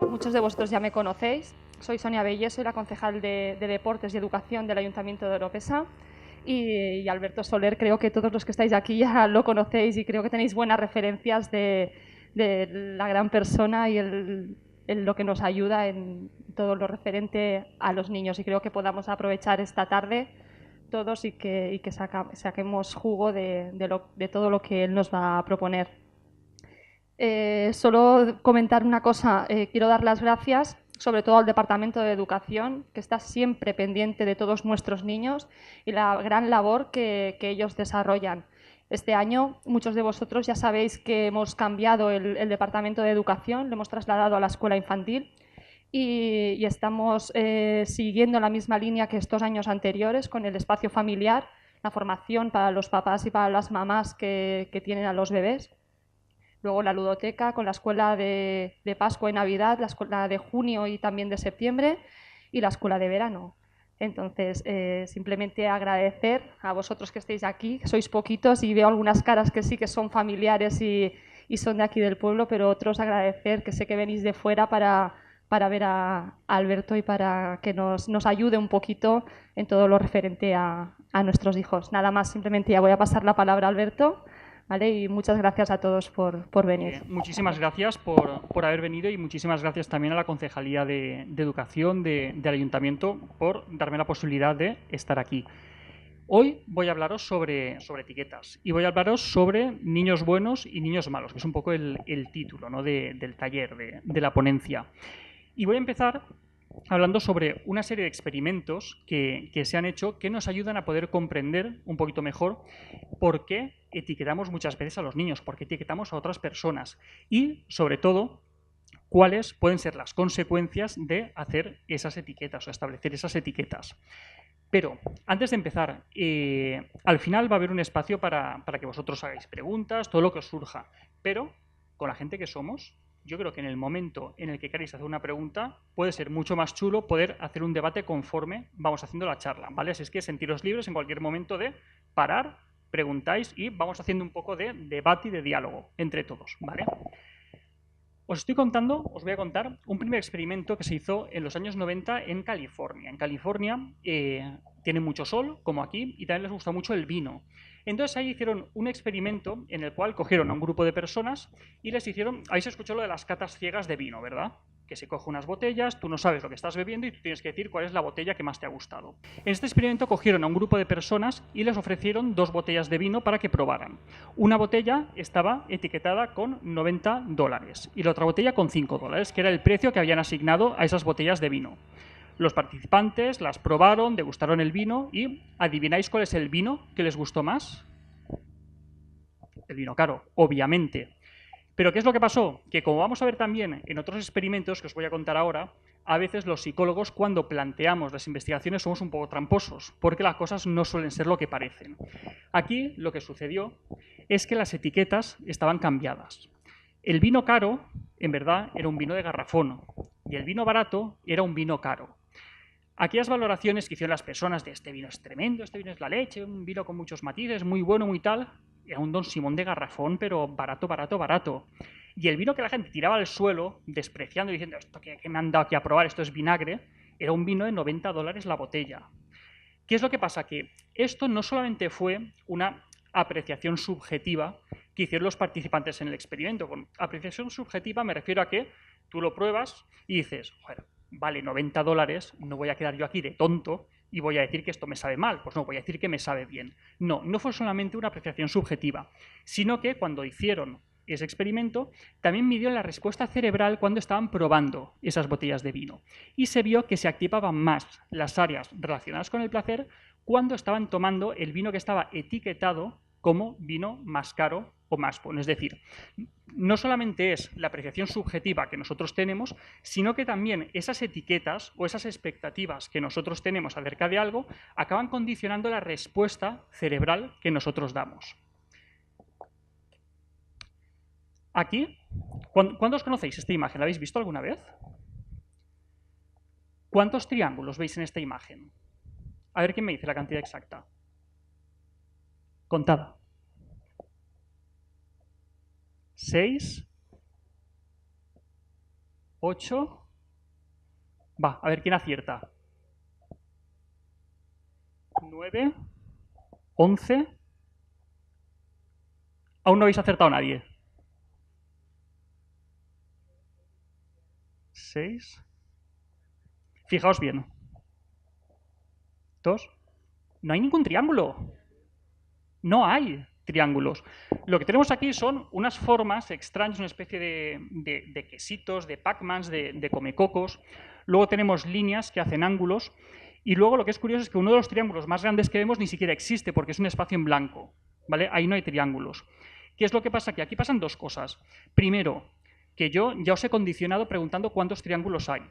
muchos de vosotros ya me conocéis. Soy Sonia Bellé, soy la concejal de Deportes y Educación del Ayuntamiento de Oropesa. Y Alberto Soler, creo que todos los que estáis aquí ya lo conocéis y creo que tenéis buenas referencias de la gran persona y en lo que nos ayuda en todo lo referente a los niños. Y creo que podamos aprovechar esta tarde todos y que saquemos jugo de todo lo que él nos va a proponer. Solo comentar una cosa, quiero dar las gracias sobre todo al Departamento de Educación, que está siempre pendiente de todos nuestros niños y la gran labor que ellos desarrollan. Este año muchos de vosotros ya sabéis que hemos cambiado el Departamento de Educación, lo hemos trasladado a la escuela infantil y estamos siguiendo la misma línea que estos años anteriores con el espacio familiar, la formación para los papás y para las mamás que tienen a los bebés. Luego la ludoteca con la escuela de Pascua y Navidad, la escuela de junio y también de septiembre y la escuela de verano. Entonces, simplemente agradecer a vosotros que estéis aquí, que sois poquitos y veo algunas caras que sí que son familiares y son de aquí del pueblo, pero otros agradecer que sé que venís de fuera para ver a Alberto y para que nos ayude un poquito en todo lo referente a nuestros hijos. Nada más, simplemente ya voy a pasar la palabra a Alberto. ¿Vale? Y muchas gracias a todos por venir. Muchísimas gracias por haber venido y muchísimas gracias también a la Concejalía de Educación del Ayuntamiento por darme la posibilidad de estar aquí. Hoy voy a hablaros sobre etiquetas y voy a hablaros sobre niños buenos y niños malos, que es un poco el título, ¿no? del taller, de la ponencia. Y voy a empezar hablando sobre una serie de experimentos que se han hecho que nos ayudan a poder comprender un poquito mejor por qué etiquetamos muchas veces a los niños, por qué etiquetamos a otras personas y, sobre todo, cuáles pueden ser las consecuencias de hacer esas etiquetas o establecer esas etiquetas. Pero, antes de empezar, al final va a haber un espacio para que vosotros hagáis preguntas, todo lo que os surja, pero con la gente que somos, yo creo que en el momento en el que queréis hacer una pregunta, puede ser mucho más chulo poder hacer un debate conforme vamos haciendo la charla, ¿vale? Así es que sentiros libres en cualquier momento de parar, preguntáis y vamos haciendo un poco de debate y de diálogo entre todos, ¿vale? Os voy a contar un primer experimento que se hizo en los años 90 en California. En California tiene mucho sol, como aquí, y también les gusta mucho el vino. Entonces ahí hicieron un experimento en el cual cogieron a un grupo de personas y les hicieron, ahí se escuchó lo de las catas ciegas de vino, ¿verdad? Que se coge unas botellas, tú no sabes lo que estás bebiendo y tú tienes que decir cuál es la botella que más te ha gustado. En este experimento cogieron a un grupo de personas y les ofrecieron 2 botellas de vino para que probaran. Una botella estaba etiquetada con $90 y la otra botella con $5, que era el precio que habían asignado a esas botellas de vino. Los participantes las probaron, degustaron el vino y ¿adivináis cuál es el vino que les gustó más? El vino caro, obviamente. Pero ¿qué es lo que pasó? Que como vamos a ver también en otros experimentos que os voy a contar ahora, a veces los psicólogos cuando planteamos las investigaciones somos un poco tramposos, porque las cosas no suelen ser lo que parecen. Aquí lo que sucedió es que las etiquetas estaban cambiadas. El vino caro, en verdad, era un vino de garrafón, y el vino barato era un vino caro. Aquellas valoraciones que hicieron las personas de este vino es tremendo, este vino es la leche, un vino con muchos matices, muy bueno, muy tal, era un Don Simón de garrafón, pero barato, barato, barato. Y el vino que la gente tiraba al suelo, despreciando y diciendo, esto que me han dado aquí a probar, esto es vinagre, era un vino de $90 la botella. ¿Qué es lo que pasa? Que esto no solamente fue una apreciación subjetiva que hicieron los participantes en el experimento. Con apreciación subjetiva me refiero a que tú lo pruebas y dices, joder, vale $90, no voy a quedar yo aquí de tonto y voy a decir que esto me sabe mal. Pues no, voy a decir que me sabe bien. No, no fue solamente una apreciación subjetiva, sino que cuando hicieron ese experimento, también midió la respuesta cerebral cuando estaban probando esas botellas de vino. Y se vio que se activaban más las áreas relacionadas con el placer cuando estaban tomando el vino que estaba etiquetado como vino más caro o más bueno. Es decir, no solamente es la apreciación subjetiva que nosotros tenemos, sino que también esas etiquetas o esas expectativas que nosotros tenemos acerca de algo acaban condicionando la respuesta cerebral que nosotros damos. Aquí, ¿cuántos conocéis esta imagen? ¿La habéis visto alguna vez? ¿Cuántos triángulos veis en esta imagen? A ver quién me dice la cantidad exacta. Contada. 6. 8. Va, a ver quién acierta. 9, 11. Aún no habéis acertado nadie. 6. Fijaos bien. 2. No hay ningún triángulo. No hay triángulos. Lo que tenemos aquí son unas formas extrañas, una especie de quesitos, de Pac-Mans, de comecocos. Luego tenemos líneas que hacen ángulos. Y luego lo que es curioso es que uno de los triángulos más grandes que vemos ni siquiera existe porque es un espacio en blanco. ¿Vale? Ahí no hay triángulos. ¿Qué es lo que pasa aquí? Aquí pasan dos cosas. Primero, que yo ya os he condicionado preguntando cuántos triángulos hay.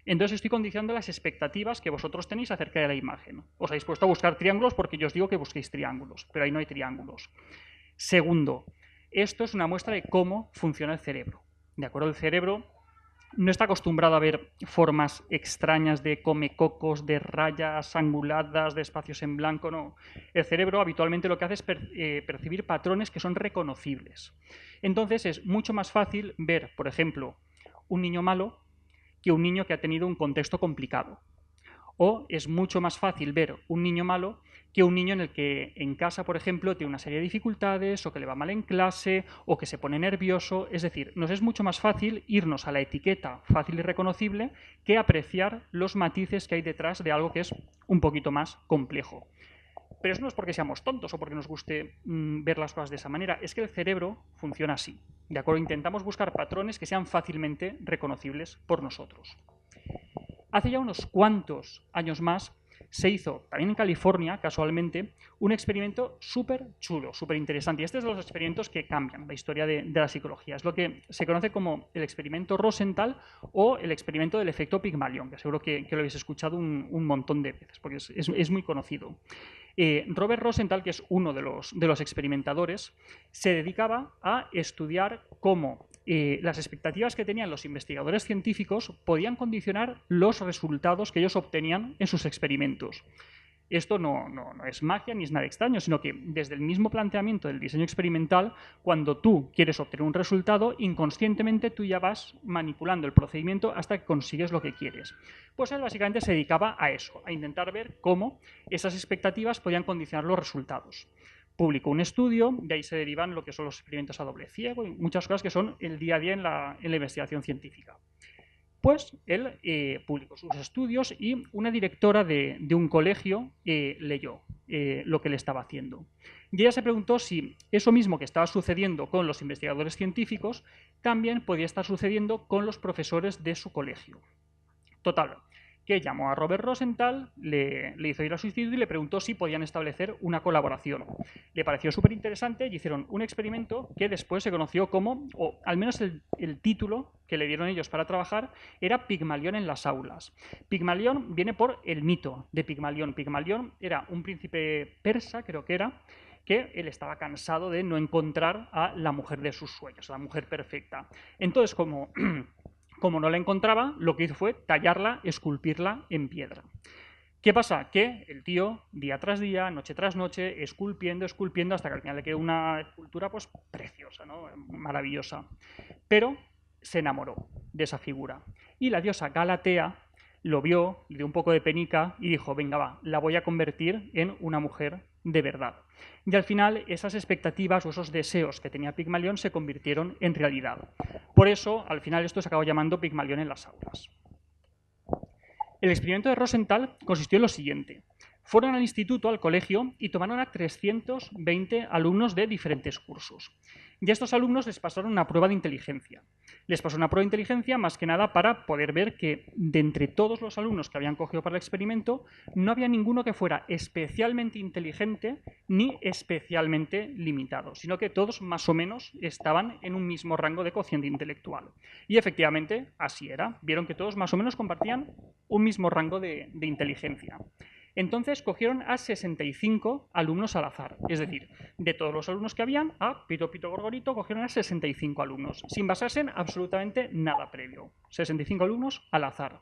Entonces estoy condicionando las expectativas que vosotros tenéis acerca de la imagen. Os habéis puesto a buscar triángulos porque yo os digo que busquéis triángulos, pero ahí no hay triángulos. Segundo, esto es una muestra de cómo funciona el cerebro. ¿De acuerdo? El cerebro no está acostumbrado a ver formas extrañas de comecocos, de rayas anguladas, de espacios en blanco, no. El cerebro habitualmente lo que hace es percibir patrones que son reconocibles. Entonces es mucho más fácil ver, por ejemplo, un niño malo que un niño que ha tenido un contexto complicado. O es mucho más fácil ver un niño malo que un niño en el que en casa, por ejemplo, tiene una serie de dificultades o que le va mal en clase o que se pone nervioso. Es decir, nos es mucho más fácil irnos a la etiqueta fácil y reconocible que apreciar los matices que hay detrás de algo que es un poquito más complejo. Pero eso no es porque seamos tontos o porque nos guste ver las cosas de esa manera, es que el cerebro funciona así. ¿De acuerdo? Intentamos buscar patrones que sean fácilmente reconocibles por nosotros. Hace ya unos cuantos años más se hizo, también en California, casualmente, un experimento súper chulo, súper interesante. Y este es de los experimentos que cambian la historia de la psicología. Es lo que se conoce como el experimento Rosenthal o el experimento del efecto Pigmalión, que seguro que lo habéis escuchado un montón de veces, porque es muy conocido. Robert Rosenthal, que es uno de los experimentadores, se dedicaba a estudiar cómo las expectativas que tenían los investigadores científicos podían condicionar los resultados que ellos obtenían en sus experimentos. Esto no es magia ni es nada extraño, sino que desde el mismo planteamiento del diseño experimental, cuando tú quieres obtener un resultado, inconscientemente tú ya vas manipulando el procedimiento hasta que consigues lo que quieres. Pues él básicamente se dedicaba a eso, a intentar ver cómo esas expectativas podían condicionar los resultados. Publicó un estudio, de ahí se derivan lo que son los experimentos a doble ciego y muchas cosas que son el día a día en la investigación científica. Pues él publicó sus estudios y una directora de un colegio leyó lo que le estaba haciendo. Y ella se preguntó si eso mismo que estaba sucediendo con los investigadores científicos también podía estar sucediendo con los profesores de su colegio. Total, que llamó a Robert Rosenthal, le hizo ir a su instituto y le preguntó si podían establecer una colaboración. Le pareció súper interesante y hicieron un experimento que después se conoció como, o al menos el título que le dieron ellos para trabajar, era Pigmalión en las aulas. Pigmalión viene por el mito de Pigmalión. Pigmalión era un príncipe persa, creo que era, que él estaba cansado de no encontrar a la mujer de sus sueños, a la mujer perfecta. Entonces, como no la encontraba, lo que hizo fue tallarla, esculpirla en piedra. ¿Qué pasa? Que el tío, día tras día, noche tras noche, esculpiendo, hasta que al final le quedó una escultura pues preciosa, ¿no? Maravillosa. Pero se enamoró de esa figura. Y la diosa Galatea lo vio, le dio un poco de penica y dijo, venga va, la voy a convertir en una mujer de verdad. Y al final esas expectativas o esos deseos que tenía Pigmalión se convirtieron en realidad. Por eso, al final esto se acabó llamando Pigmalión en las aulas. El experimento de Rosenthal consistió en lo siguiente. Fueron al instituto, al colegio, y tomaron a 320 alumnos de diferentes cursos. Y a estos alumnos les pasaron una prueba de inteligencia. Les pasó una prueba de inteligencia más que nada para poder ver que de entre todos los alumnos que habían cogido para el experimento no había ninguno que fuera especialmente inteligente ni especialmente limitado, sino que todos más o menos estaban en un mismo rango de cociente intelectual. Y efectivamente así era. Vieron que todos más o menos compartían un mismo rango de inteligencia. Entonces cogieron a 65 alumnos al azar, es decir, de todos los alumnos que habían, a pito pito gorgorito, cogieron a 65 alumnos, sin basarse en absolutamente nada previo. 65 alumnos al azar.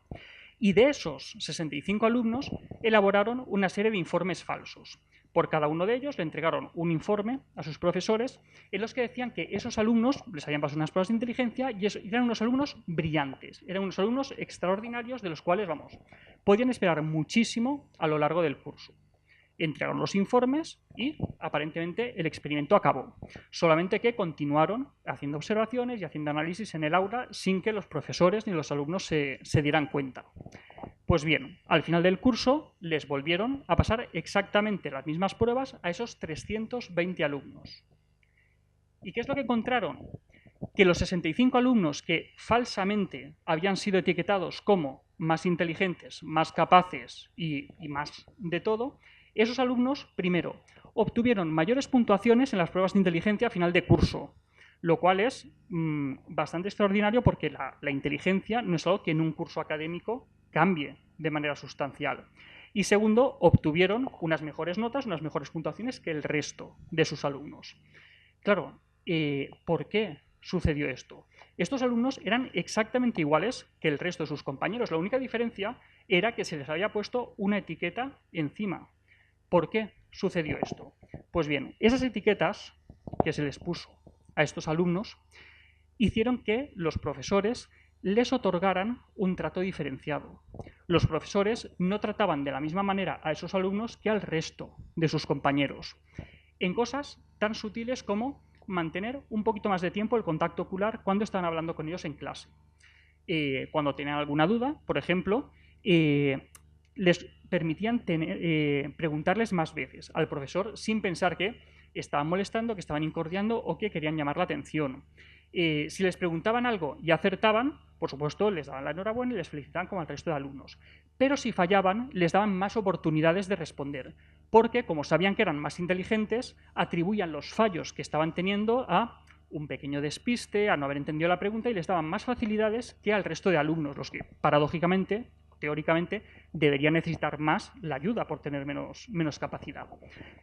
Y de esos 65 alumnos elaboraron una serie de informes falsos. por cada uno de ellos, le entregaron un informe a sus profesores en los que decían que esos alumnos les habían pasado unas pruebas de inteligencia y eran unos alumnos brillantes, eran unos alumnos extraordinarios de los cuales, vamos, podían esperar muchísimo a lo largo del curso. Entregaron los informes y aparentemente el experimento acabó. Solamente que continuaron haciendo observaciones y haciendo análisis en el aula sin que los profesores ni los alumnos se dieran cuenta. Pues bien, al final del curso les volvieron a pasar exactamente las mismas pruebas a esos 320 alumnos. ¿Y qué es lo que encontraron? Que los 65 alumnos que falsamente habían sido etiquetados como más inteligentes, más capaces y más de todo, esos alumnos, primero, obtuvieron mayores puntuaciones en las pruebas de inteligencia a final de curso, lo cual es bastante extraordinario porque la inteligencia no es algo que en un curso académico cambie de manera sustancial. Y segundo, obtuvieron unas mejores notas, unas mejores puntuaciones que el resto de sus alumnos. Claro, ¿por qué sucedió esto? Estos alumnos eran exactamente iguales que el resto de sus compañeros. La única diferencia era que se les había puesto una etiqueta encima. ¿Por qué sucedió esto? Pues bien, esas etiquetas que se les puso a estos alumnos hicieron que los profesores les otorgaran un trato diferenciado. Los profesores no trataban de la misma manera a esos alumnos que al resto de sus compañeros, en cosas tan sutiles como mantener un poquito más de tiempo el contacto ocular cuando estaban hablando con ellos en clase. Cuando tenían alguna duda, por ejemplo, les permitían preguntarles más veces al profesor sin pensar que estaban molestando, que estaban incordiando o que querían llamar la atención. Si les preguntaban algo y acertaban, por supuesto, les daban la enhorabuena y les felicitaban como al resto de alumnos. Pero si fallaban, les daban más oportunidades de responder, porque, como sabían que eran más inteligentes, atribuían los fallos que estaban teniendo a un pequeño despiste, a no haber entendido la pregunta, y les daban más facilidades que al resto de alumnos, los que, paradójicamente, teóricamente, deberían necesitar más la ayuda por tener menos capacidad.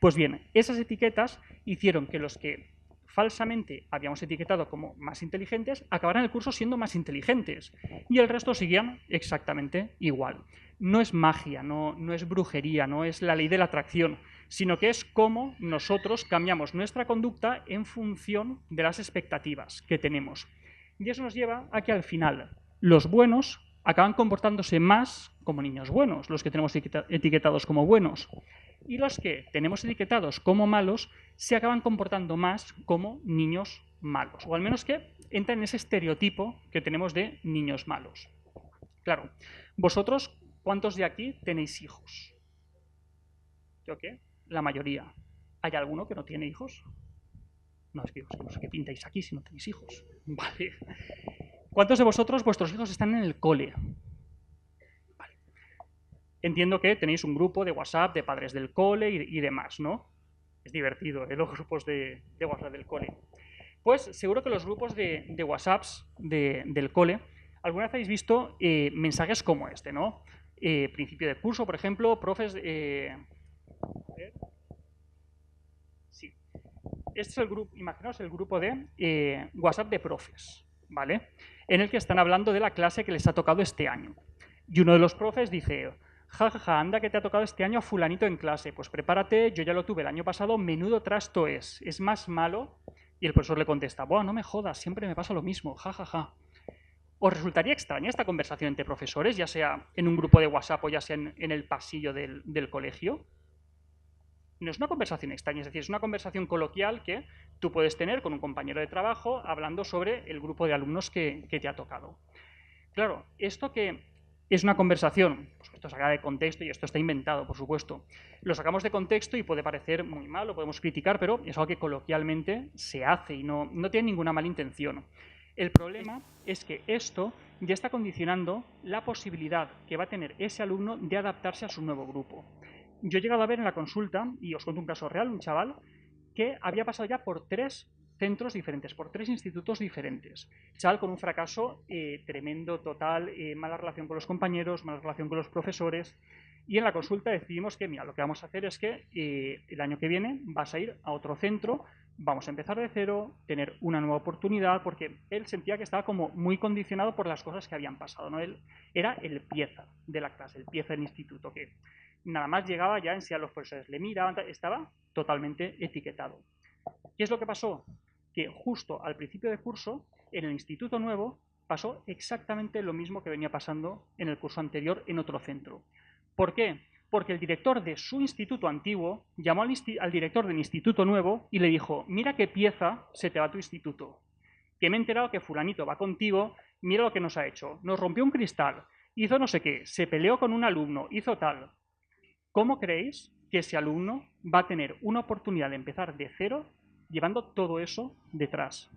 Pues bien, esas etiquetas hicieron que los que falsamente habíamos etiquetado como más inteligentes acabaran el curso siendo más inteligentes y el resto seguían exactamente igual. No es magia, no es brujería, no es la ley de la atracción, sino que es cómo nosotros cambiamos nuestra conducta en función de las expectativas que tenemos. Y eso nos lleva a que al final los buenos acaban comportándose más como niños buenos, los que tenemos etiquetados como buenos. Y los que tenemos etiquetados como malos se acaban comportando más como niños malos, o al menos que entran en ese estereotipo que tenemos de niños malos. Claro, vosotros, ¿cuántos de aquí tenéis hijos? ¿Yo qué? La mayoría. ¿Hay alguno que no tiene hijos? No, es que no sé qué pintáis aquí si no tenéis hijos. Vale. ¿Cuántos de vosotros, vuestros hijos están en el cole? Vale. Entiendo que tenéis un grupo de WhatsApp de padres del cole y demás, ¿no? Es divertido, los grupos de WhatsApp del cole. Pues seguro que los grupos de WhatsApps del cole, alguna vez habéis visto mensajes como este, ¿no? Principio de curso, por ejemplo, profes... Sí. Este es el grupo, imaginaos el grupo de WhatsApp de profes, ¿vale? En el que están hablando de la clase que les ha tocado este año. Y uno de los profes dice, jajaja, anda que te ha tocado este año a fulanito en clase, pues prepárate, yo ya lo tuve el año pasado, menudo trasto es más malo. Y el profesor le contesta, buah, no me jodas, siempre me pasa lo mismo, jajaja. ¿Os resultaría extraña esta conversación entre profesores, ya sea en un grupo de WhatsApp o ya sea en el pasillo del colegio? No es una conversación extraña, es decir, es una conversación coloquial que tú puedes tener con un compañero de trabajo hablando sobre el grupo de alumnos que te ha tocado. Claro, esto que es una conversación, pues esto saca de contexto y esto está inventado, por supuesto. Lo sacamos de contexto y puede parecer muy mal, lo podemos criticar, pero es algo que coloquialmente se hace y no tiene ninguna mala intención. El problema es que esto ya está condicionando la posibilidad que va a tener ese alumno de adaptarse a su nuevo grupo. Yo he llegado a ver en la consulta, y os cuento un caso real, un chaval que había pasado ya por 3 centros diferentes, por 3 institutos diferentes. Chaval con un fracaso tremendo, total, mala relación con los compañeros, mala relación con los profesores. Y en la consulta decidimos que, mira, lo que vamos a hacer es que el año que viene vas a ir a otro centro, vamos a empezar de cero, tener una nueva oportunidad, porque él sentía que estaba como muy condicionado por las cosas que habían pasado, ¿no? Él era el pieza de la clase, el pieza del instituto, que nada más llegaba ya enseguida los profesores le miraban, estaba totalmente etiquetado. ¿Qué es lo que pasó? Que justo al principio de curso, en el Instituto Nuevo, pasó exactamente lo mismo que venía pasando en el curso anterior en otro centro. ¿Por qué? Porque el director de su instituto antiguo llamó al director del Instituto Nuevo y le dijo: mira qué pieza se te va a tu instituto, que me he enterado que fulanito va contigo, mira lo que nos ha hecho, nos rompió un cristal, hizo no sé qué, se peleó con un alumno, hizo tal. ¿Cómo creéis que ese alumno va a tener una oportunidad de empezar de cero llevando todo eso detrás?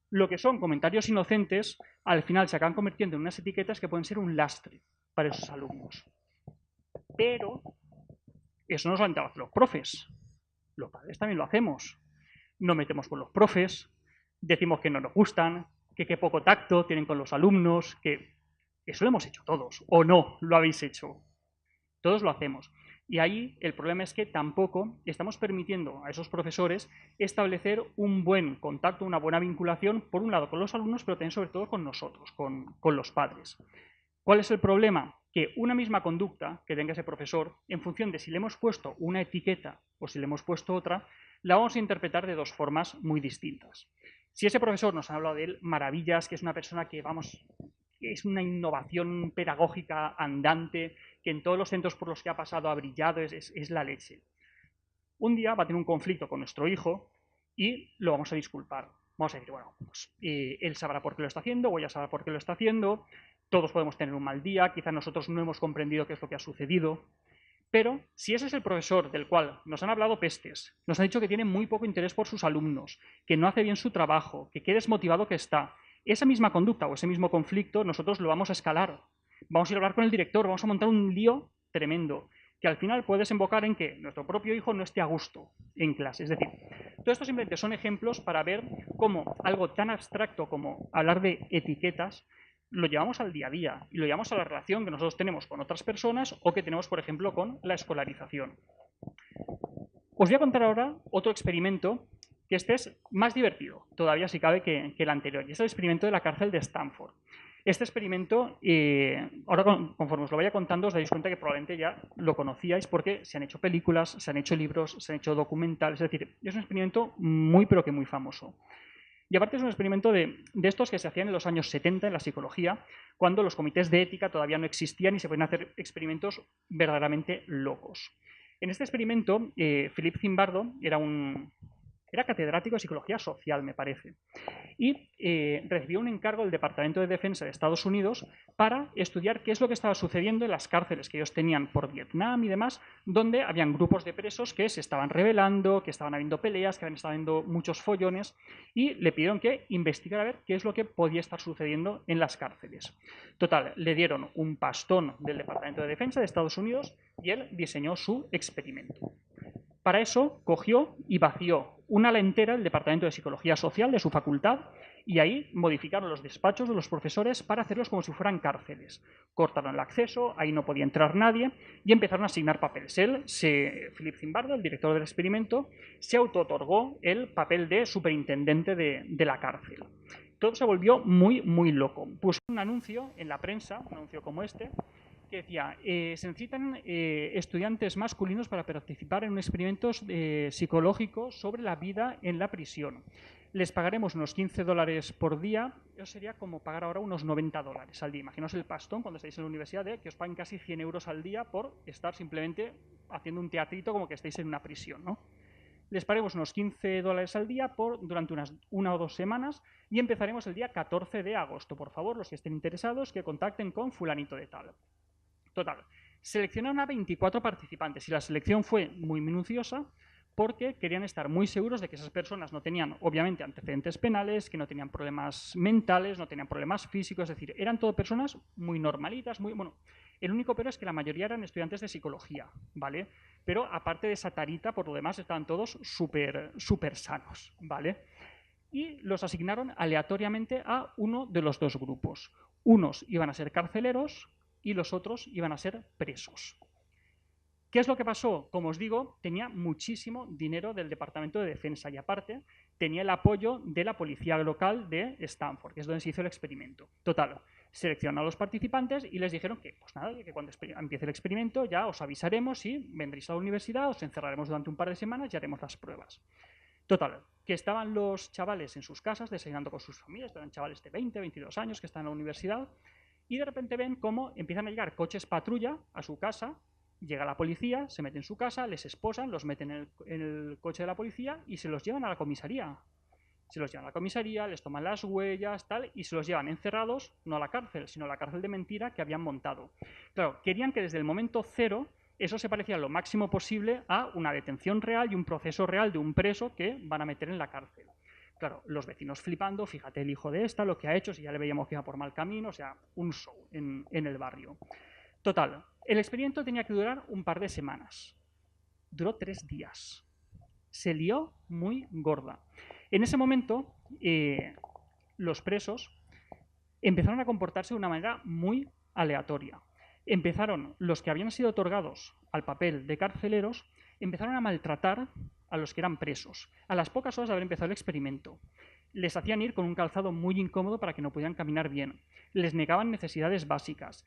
Lo que son comentarios inocentes, al final se acaban convirtiendo en unas etiquetas que pueden ser un lastre para esos alumnos. Pero eso no solamente lo hacen los profes, los padres también lo hacemos. Nos metemos con los profes, decimos que no nos gustan, que qué poco tacto tienen con los alumnos, que eso lo hemos hecho todos, o no lo habéis hecho. Todos lo hacemos. Y ahí el problema es que tampoco estamos permitiendo a esos profesores establecer un buen contacto, una buena vinculación, por un lado con los alumnos, pero también sobre todo con nosotros, con los padres. ¿Cuál es el problema? Que una misma conducta que tenga ese profesor, en función de si le hemos puesto una etiqueta o si le hemos puesto otra, la vamos a interpretar de dos formas muy distintas. Si ese profesor nos ha hablado de él maravillas, que es una persona que, vamos, es una innovación pedagógica andante, que en todos los centros por los que ha pasado ha brillado, es la leche. Un día va a tener un conflicto con nuestro hijo y lo vamos a disculpar. Vamos a decir, bueno, pues, él sabrá por qué lo está haciendo, o ella sabrá por qué lo está haciendo, todos podemos tener un mal día, quizá nosotros no hemos comprendido qué es lo que ha sucedido, pero si ese es el profesor del cual nos han hablado pestes, nos han dicho que tiene muy poco interés por sus alumnos, que no hace bien su trabajo, que qué desmotivado que está, esa misma conducta o ese mismo conflicto nosotros lo vamos a escalar. Vamos a ir a hablar con el director, vamos a montar un lío tremendo, que al final puede desembocar en que nuestro propio hijo no esté a gusto en clase. Es decir, todo esto simplemente son ejemplos para ver cómo algo tan abstracto como hablar de etiquetas lo llevamos al día a día y lo llevamos a la relación que nosotros tenemos con otras personas o que tenemos, por ejemplo, con la escolarización. Os voy a contar ahora otro experimento que este es más divertido, todavía si cabe, que el anterior, y es el experimento de la cárcel de Stanford. Este experimento, ahora conforme os lo vaya contando, os dais cuenta que probablemente ya lo conocíais porque se han hecho películas, se han hecho libros, se han hecho documentales, es decir, es un experimento muy pero que muy famoso. Y aparte es un experimento de estos que se hacían en los años 70 en la psicología, cuando los comités de ética todavía no existían y se podían hacer experimentos verdaderamente locos. En este experimento, Philip Zimbardo era catedrático de psicología social, me parece, y recibió un encargo del Departamento de Defensa de Estados Unidos para estudiar qué es lo que estaba sucediendo en las cárceles que ellos tenían por Vietnam y demás, donde habían grupos de presos que se estaban rebelando, que estaban habiendo peleas, que habían estado habiendo muchos follones, y le pidieron que investigara a ver qué es lo que podía estar sucediendo en las cárceles. Total, le dieron un pastón del Departamento de Defensa de Estados Unidos y él diseñó su experimento. Para eso cogió y vació una ala entera el Departamento de Psicología Social de su facultad y ahí modificaron los despachos de los profesores para hacerlos como si fueran cárceles. Cortaron el acceso, ahí no podía entrar nadie y empezaron a asignar papeles. Philip Zimbardo, el director del experimento, se auto-otorgó el papel de superintendente de la cárcel. Todo se volvió muy, muy loco. Puso un anuncio en la prensa, un anuncio como este, que decía, se necesitan estudiantes masculinos para participar en un experimento psicológico sobre la vida en la prisión. Les pagaremos unos $15 por día, eso sería como pagar ahora unos $90 al día. Imaginaos el pastón cuando estáis en la universidad de que os paguen casi 100 euros al día por estar simplemente haciendo un teatrito como que estáis en una prisión, ¿no? Les pagaremos unos $15 al día durante una o 2 semanas y empezaremos el día 14 de agosto. Por favor, los que estén interesados, que contacten con fulanito de tal. Total, seleccionaron a 24 participantes y la selección fue muy minuciosa porque querían estar muy seguros de que esas personas no tenían, obviamente, antecedentes penales, que no tenían problemas mentales, no tenían problemas físicos, es decir, eran todo personas muy normalitas, bueno, el único pero es que la mayoría eran estudiantes de psicología, ¿vale? Pero aparte de esa tarita, por lo demás, estaban todos súper sanos, ¿vale? Y los asignaron aleatoriamente a uno de los dos grupos. Unos iban a ser carceleros y los otros iban a ser presos. ¿Qué es lo que pasó? Como os digo, tenía muchísimo dinero del Departamento de Defensa y aparte tenía el apoyo de la policía local de Stanford, que es donde se hizo el experimento. Total, seleccionaron a los participantes y les dijeron que, pues nada, que cuando empiece el experimento ya os avisaremos y vendréis a la universidad, os encerraremos durante un par de semanas y haremos las pruebas. Total, que estaban los chavales en sus casas desayunando con sus familias, eran chavales de 20, 22 años que están en la universidad, y de repente ven cómo empiezan a llegar coches patrulla a su casa, llega la policía, se mete en su casa, les esposan, los meten en el coche de la policía y se los llevan a la comisaría. Se los llevan a la comisaría, les toman las huellas, tal, y se los llevan encerrados, no a la cárcel, sino a la cárcel de mentira que habían montado. Claro, querían que desde el momento cero eso se parecía lo máximo posible a una detención real y un proceso real de un preso que van a meter en la cárcel. Claro, los vecinos flipando, fíjate el hijo de esta, lo que ha hecho, si ya le veíamos que iba por mal camino, o sea, un show en el barrio. Total, el experimento tenía que durar un par de semanas. Duró 3 días. Se lió muy gorda. En ese momento, los presos empezaron a comportarse de una manera muy aleatoria. Empezaron, los que habían sido otorgados al papel de carceleros, empezaron a maltratar a los que eran presos. A las pocas horas de haber empezado el experimento, les hacían ir con un calzado muy incómodo para que no pudieran caminar bien. Les negaban necesidades básicas.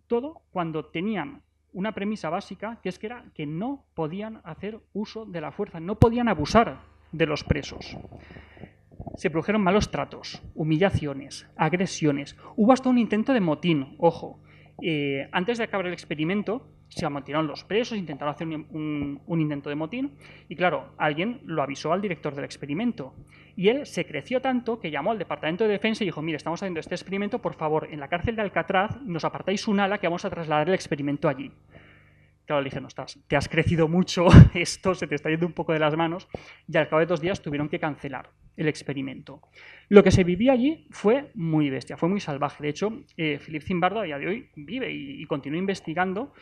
Todo cuando tenían una premisa básica, que era que no podían hacer uso de la fuerza, no podían abusar de los presos. Se produjeron malos tratos, humillaciones, agresiones. Hubo hasta un intento de motín, ojo. Antes de acabar el experimento, se amotinaron los presos, intentaron hacer un intento de motín y, claro, alguien lo avisó al director del experimento. Y él se creció tanto que llamó al Departamento de Defensa y dijo: mire, estamos haciendo este experimento, por favor, en la cárcel de Alcatraz nos apartáis un ala que vamos a trasladar el experimento allí. Claro, le dije: no, te has crecido mucho, esto se te está yendo un poco de las manos, y al cabo de 2 días tuvieron que cancelar el experimento. Lo que se vivía allí fue muy bestia, fue muy salvaje. De hecho, Philip Zimbardo a día de hoy vive y continúa investigando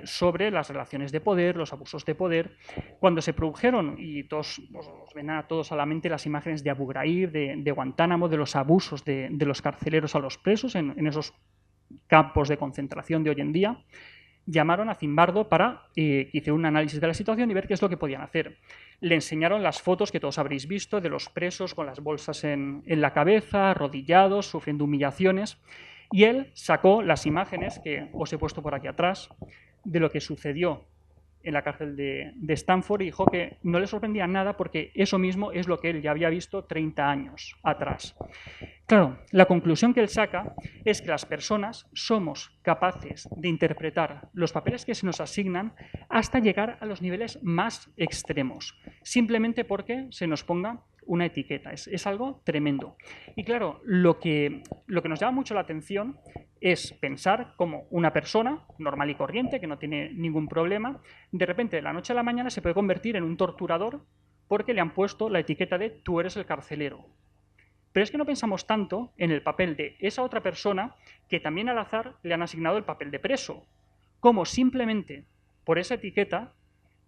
sobre las relaciones de poder, los abusos de poder. Cuando se produjeron, y todos os ven a todos a la mente las imágenes de Abu Ghraib, de Guantánamo, de los abusos de los carceleros a los presos en esos campos de concentración de hoy en día, llamaron a Zimbardo para que hiciera un análisis de la situación y ver qué es lo que podían hacer. Le enseñaron las fotos que todos habréis visto de los presos con las bolsas en la cabeza, arrodillados, sufriendo humillaciones, y él sacó las imágenes que os he puesto por aquí atrás de lo que sucedió en la cárcel de Stanford, y dijo que no le sorprendía nada porque eso mismo es lo que él ya había visto 30 años atrás. Claro, la conclusión que él saca es que las personas somos capaces de interpretar los papeles que se nos asignan hasta llegar a los niveles más extremos, simplemente porque se nos ponga una etiqueta. Es algo tremendo. Y claro, lo que nos llama mucho la atención es pensar como una persona normal y corriente, que no tiene ningún problema, de repente de la noche a la mañana se puede convertir en un torturador porque le han puesto la etiqueta de tú eres el carcelero. Pero es que no pensamos tanto en el papel de esa otra persona que también al azar le han asignado el papel de preso, como simplemente por esa etiqueta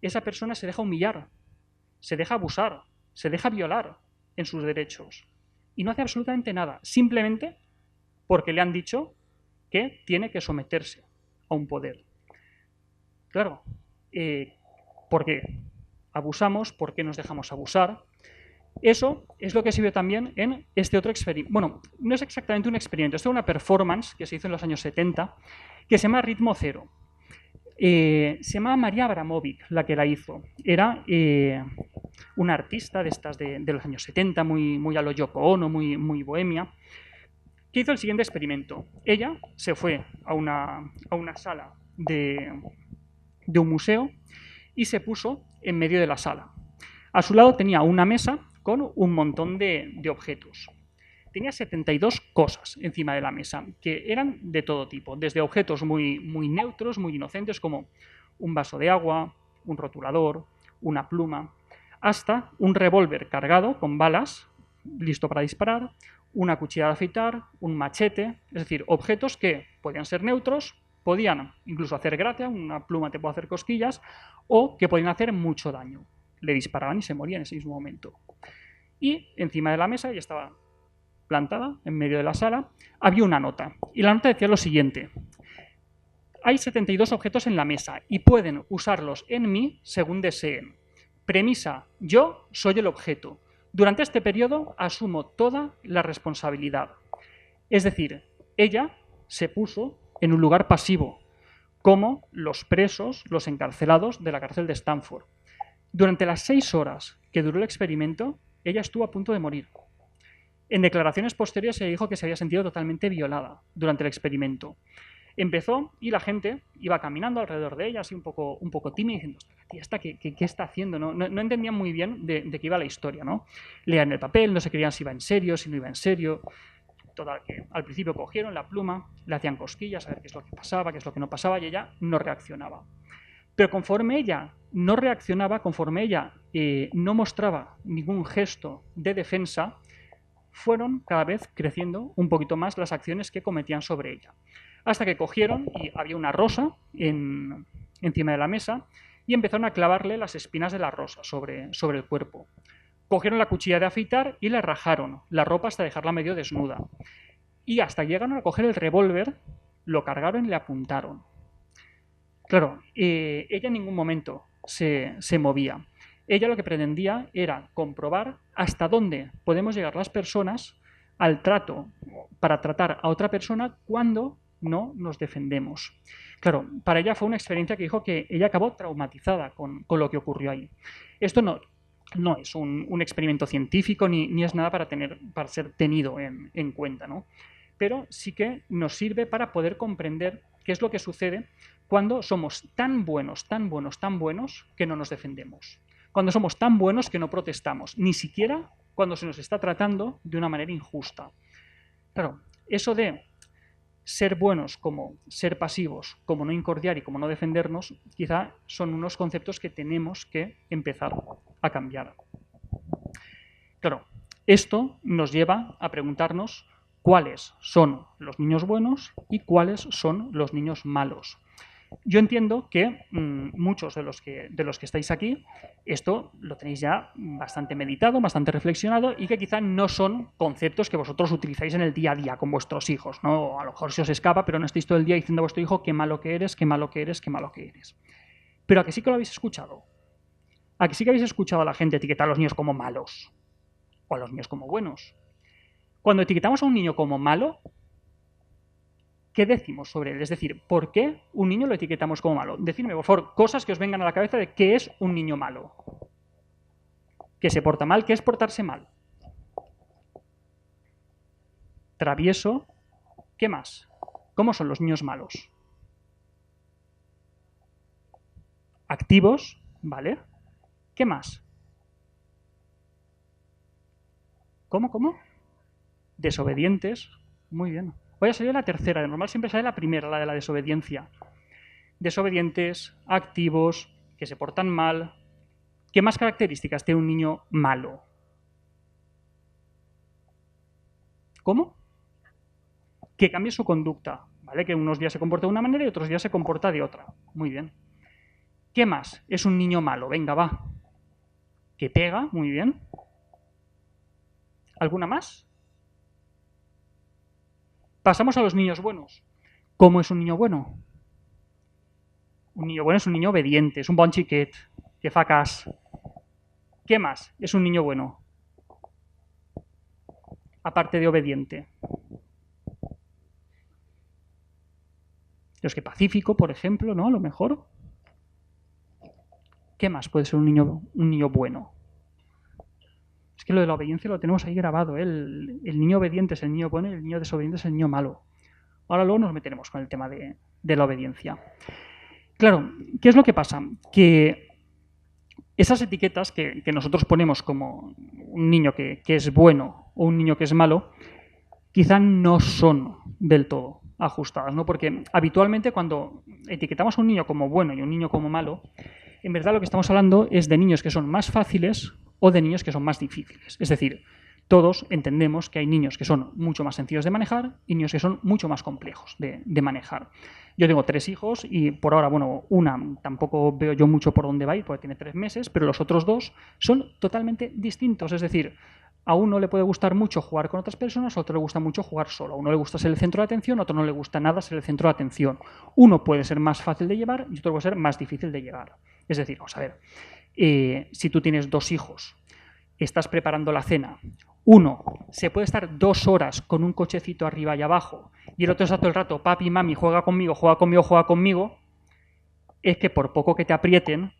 esa persona se deja humillar, se deja abusar, se deja violar en sus derechos y no hace absolutamente nada, simplemente porque le han dicho que tiene que someterse a un poder. Claro, ¿por qué abusamos? ¿Por qué nos dejamos abusar? Eso es lo que se vio también en este otro experimento. Bueno, no es exactamente un experimento, esto es una performance que se hizo en los años 70 que se llama Ritmo Cero. Se llamaba María Abramovic la que la hizo. Era una artista de estas de los años 70, muy a lo Yoko Ono, muy bohemia, que hizo el siguiente experimento. Ella se fue a una sala de un museo y se puso en medio de la sala. A su lado tenía una mesa con un montón de objetos. Tenía 72 cosas encima de la mesa, que eran de todo tipo, desde objetos muy neutros, muy inocentes, como un vaso de agua, un rotulador, una pluma, hasta un revólver cargado con balas, listo para disparar, una cuchilla de afeitar, un machete, es decir, objetos que podían ser neutros, podían incluso hacer gracia, una pluma te puede hacer cosquillas, o que podían hacer mucho daño. Le disparaban y se moría en ese mismo momento. Y encima de la mesa, ya estaba plantada en medio de la sala, había una nota. Y la nota decía lo siguiente: hay 72 objetos en la mesa y pueden usarlos en mí según deseen. Premisa: yo soy el objeto. Durante este periodo asumo toda la responsabilidad. Es decir, ella se puso en un lugar pasivo, como los presos, los encarcelados de la cárcel de Stanford. Durante las 6 horas que duró el experimento, ella estuvo a punto de morir. En declaraciones posteriores se dijo que se había sentido totalmente violada durante el experimento. Empezó y la gente iba caminando alrededor de ella, así un poco tímida, diciendo, tía, ¿qué está haciendo? No entendían muy bien de qué iba la historia, ¿no? Leían el papel, no se creían si iba en serio, si no iba en serio. Total, que al principio cogieron la pluma, le hacían cosquillas a ver qué es lo que pasaba, qué es lo que no pasaba, y ella no reaccionaba. Pero conforme ella no reaccionaba, conforme ella no mostraba ningún gesto de defensa, fueron cada vez creciendo un poquito más las acciones que cometían sobre ella. Hasta que cogieron y había una rosa encima de la mesa y empezaron a clavarle las espinas de la rosa sobre el cuerpo. Cogieron la cuchilla de afeitar y le rajaron la ropa hasta dejarla medio desnuda. Y hasta llegaron a coger el revólver, lo cargaron y le apuntaron. Claro, ella en ningún momento se movía. Ella lo que pretendía era comprobar hasta dónde podemos llegar las personas al trato, para tratar a otra persona cuando no nos defendemos. Claro, para ella fue una experiencia que dijo que ella acabó traumatizada con lo que ocurrió ahí. Esto no es un experimento científico ni es nada para ser tenido en cuenta, ¿no? Pero sí que nos sirve para poder comprender qué es lo que sucede cuando somos tan buenos que no nos defendemos. Cuando somos tan buenos que no protestamos, ni siquiera cuando se nos está tratando de una manera injusta. Claro, eso de ser buenos como ser pasivos, como no incordiar y como no defendernos, quizá son unos conceptos que tenemos que empezar a cambiar. Claro, esto nos lleva a preguntarnos cuáles son los niños buenos y cuáles son los niños malos. Yo entiendo que muchos de los que estáis aquí, esto lo tenéis ya bastante meditado, bastante reflexionado y que quizá no son conceptos que vosotros utilizáis en el día a día con vuestros hijos, ¿no? A lo mejor se os escapa, pero no estáis todo el día diciendo a vuestro hijo qué malo que eres, qué malo que eres, qué malo que eres. Pero ¿a que sí que lo habéis escuchado? ¿A que sí que habéis escuchado a la gente etiquetar a los niños como malos? ¿O a los niños como buenos? Cuando etiquetamos a un niño como malo, ¿qué decimos sobre él? Es decir, ¿por qué un niño lo etiquetamos como malo? Decidme, por favor, cosas que os vengan a la cabeza de qué es un niño malo. Que se porta mal, ¿qué es portarse mal? Travieso, ¿qué más? ¿Cómo son los niños malos? Activos, ¿vale? ¿Qué más? ¿Cómo? Desobedientes, muy bien. Voy a salir la tercera, de normal siempre sale la primera, la de la desobediencia. Desobedientes, activos, que se portan mal. ¿Qué más características tiene un niño malo? ¿Cómo? Que cambie su conducta, ¿vale? Que unos días se comporta de una manera y otros días se comporta de otra. Muy bien. ¿Qué más es un niño malo? Venga, va. Que pega, muy bien. ¿Alguna más? Pasamos a los niños buenos. ¿Cómo es un niño bueno? Un niño bueno es un niño obediente, es un bon xiquet, que fa cas. ¿Qué más es un niño bueno? Aparte de obediente. Los que pacífico, por ejemplo, ¿no? A lo mejor. ¿Qué más puede ser un niño bueno? Es que lo de la obediencia lo tenemos ahí grabado, ¿eh? El niño obediente es el niño bueno y el niño desobediente es el niño malo. Ahora luego nos meteremos con el tema de la obediencia. Claro, ¿qué es lo que pasa? Que esas etiquetas que nosotros ponemos como un niño que es bueno o un niño que es malo, quizá no son del todo ajustadas, ¿no? Porque habitualmente cuando etiquetamos a un niño como bueno y a un niño como malo, en verdad lo que estamos hablando es de niños que son más fáciles o de niños que son más difíciles. Es decir, todos entendemos que hay niños que son mucho más sencillos de manejar y niños que son mucho más complejos de manejar. Yo tengo 3 hijos y por ahora, bueno, una tampoco veo yo mucho por dónde va a ir porque tiene 3 meses, pero los otros 2 son totalmente distintos. Es decir, a uno le puede gustar mucho jugar con otras personas, a otro le gusta mucho jugar solo. A uno le gusta ser el centro de atención, a otro no le gusta nada ser el centro de atención. Uno puede ser más fácil de llevar y otro puede ser más difícil de llevar. Es decir, vamos a ver, si tú tienes 2 hijos, estás preparando la cena, Uno se puede estar 2 horas con un cochecito arriba y abajo y el otro está todo el rato, papi, mami, juega conmigo, juega conmigo, juega conmigo, es que por poco que te aprieten,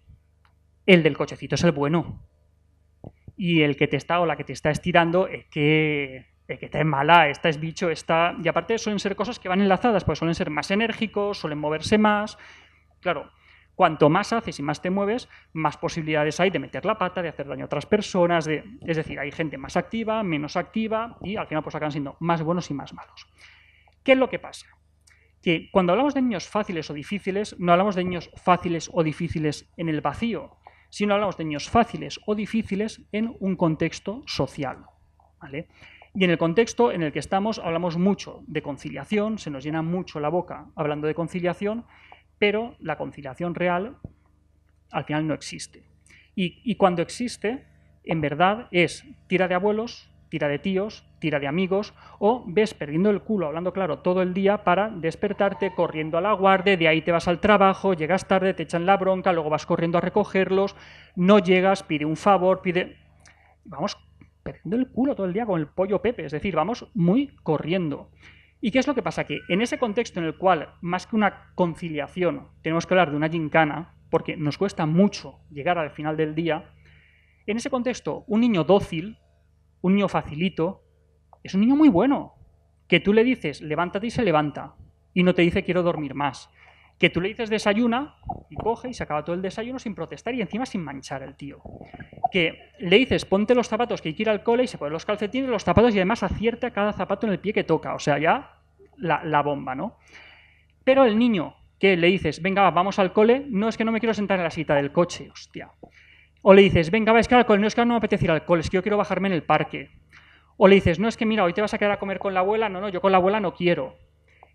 el del cochecito es el bueno. Y el que te está o la que te está estirando es que esta es mala, esta es bicho, esta... Y aparte suelen ser cosas que van enlazadas, pues suelen ser más enérgicos, suelen moverse más. Claro, cuanto más haces y más te mueves, más posibilidades hay de meter la pata, de hacer daño a otras personas, es decir, hay gente más activa, menos activa y al final pues acaban siendo más buenos y más malos. ¿Qué es lo que pasa? Que cuando hablamos de niños fáciles o difíciles, no hablamos de niños fáciles o difíciles en el vacío, sino hablamos de niños fáciles o difíciles en un contexto social, ¿vale? Y en el contexto en el que estamos hablamos mucho de conciliación, se nos llena mucho la boca hablando de conciliación, pero la conciliación real al final no existe. Y cuando existe, en verdad es tira de abuelos, tira de tíos, tira de amigos, o ves perdiendo el culo, hablando claro, todo el día para despertarte, corriendo a la guardia, de ahí te vas al trabajo, llegas tarde, te echan la bronca, luego vas corriendo a recogerlos, no llegas, pide un favor, pide... Vamos perdiendo el culo todo el día con el pollo Pepe, es decir, vamos muy corriendo. ¿Y qué es lo que pasa? Que en ese contexto en el cual, más que una conciliación, tenemos que hablar de una gincana, porque nos cuesta mucho llegar al final del día, en ese contexto, un niño dócil, un niño facilito, es un niño muy bueno. Que tú le dices, levántate y se levanta. Y no te dice, quiero dormir más. Que tú le dices, desayuna, y coge y se acaba todo el desayuno sin protestar y encima sin manchar el tío. Que le dices, ponte los zapatos que hay que ir al cole y se pone los calcetines, los zapatos y además acierta cada zapato en el pie que toca. O sea, ya la bomba, ¿no? Pero el niño que le dices, venga, vamos al cole, no es que no me quiero sentar en la silla del coche, hostia. O le dices, venga, va, es que al cole, no es que no me apetece ir al cole, es que yo quiero bajarme en el parque. O le dices, no, es que mira, hoy te vas a quedar a comer con la abuela, no, yo con la abuela no quiero.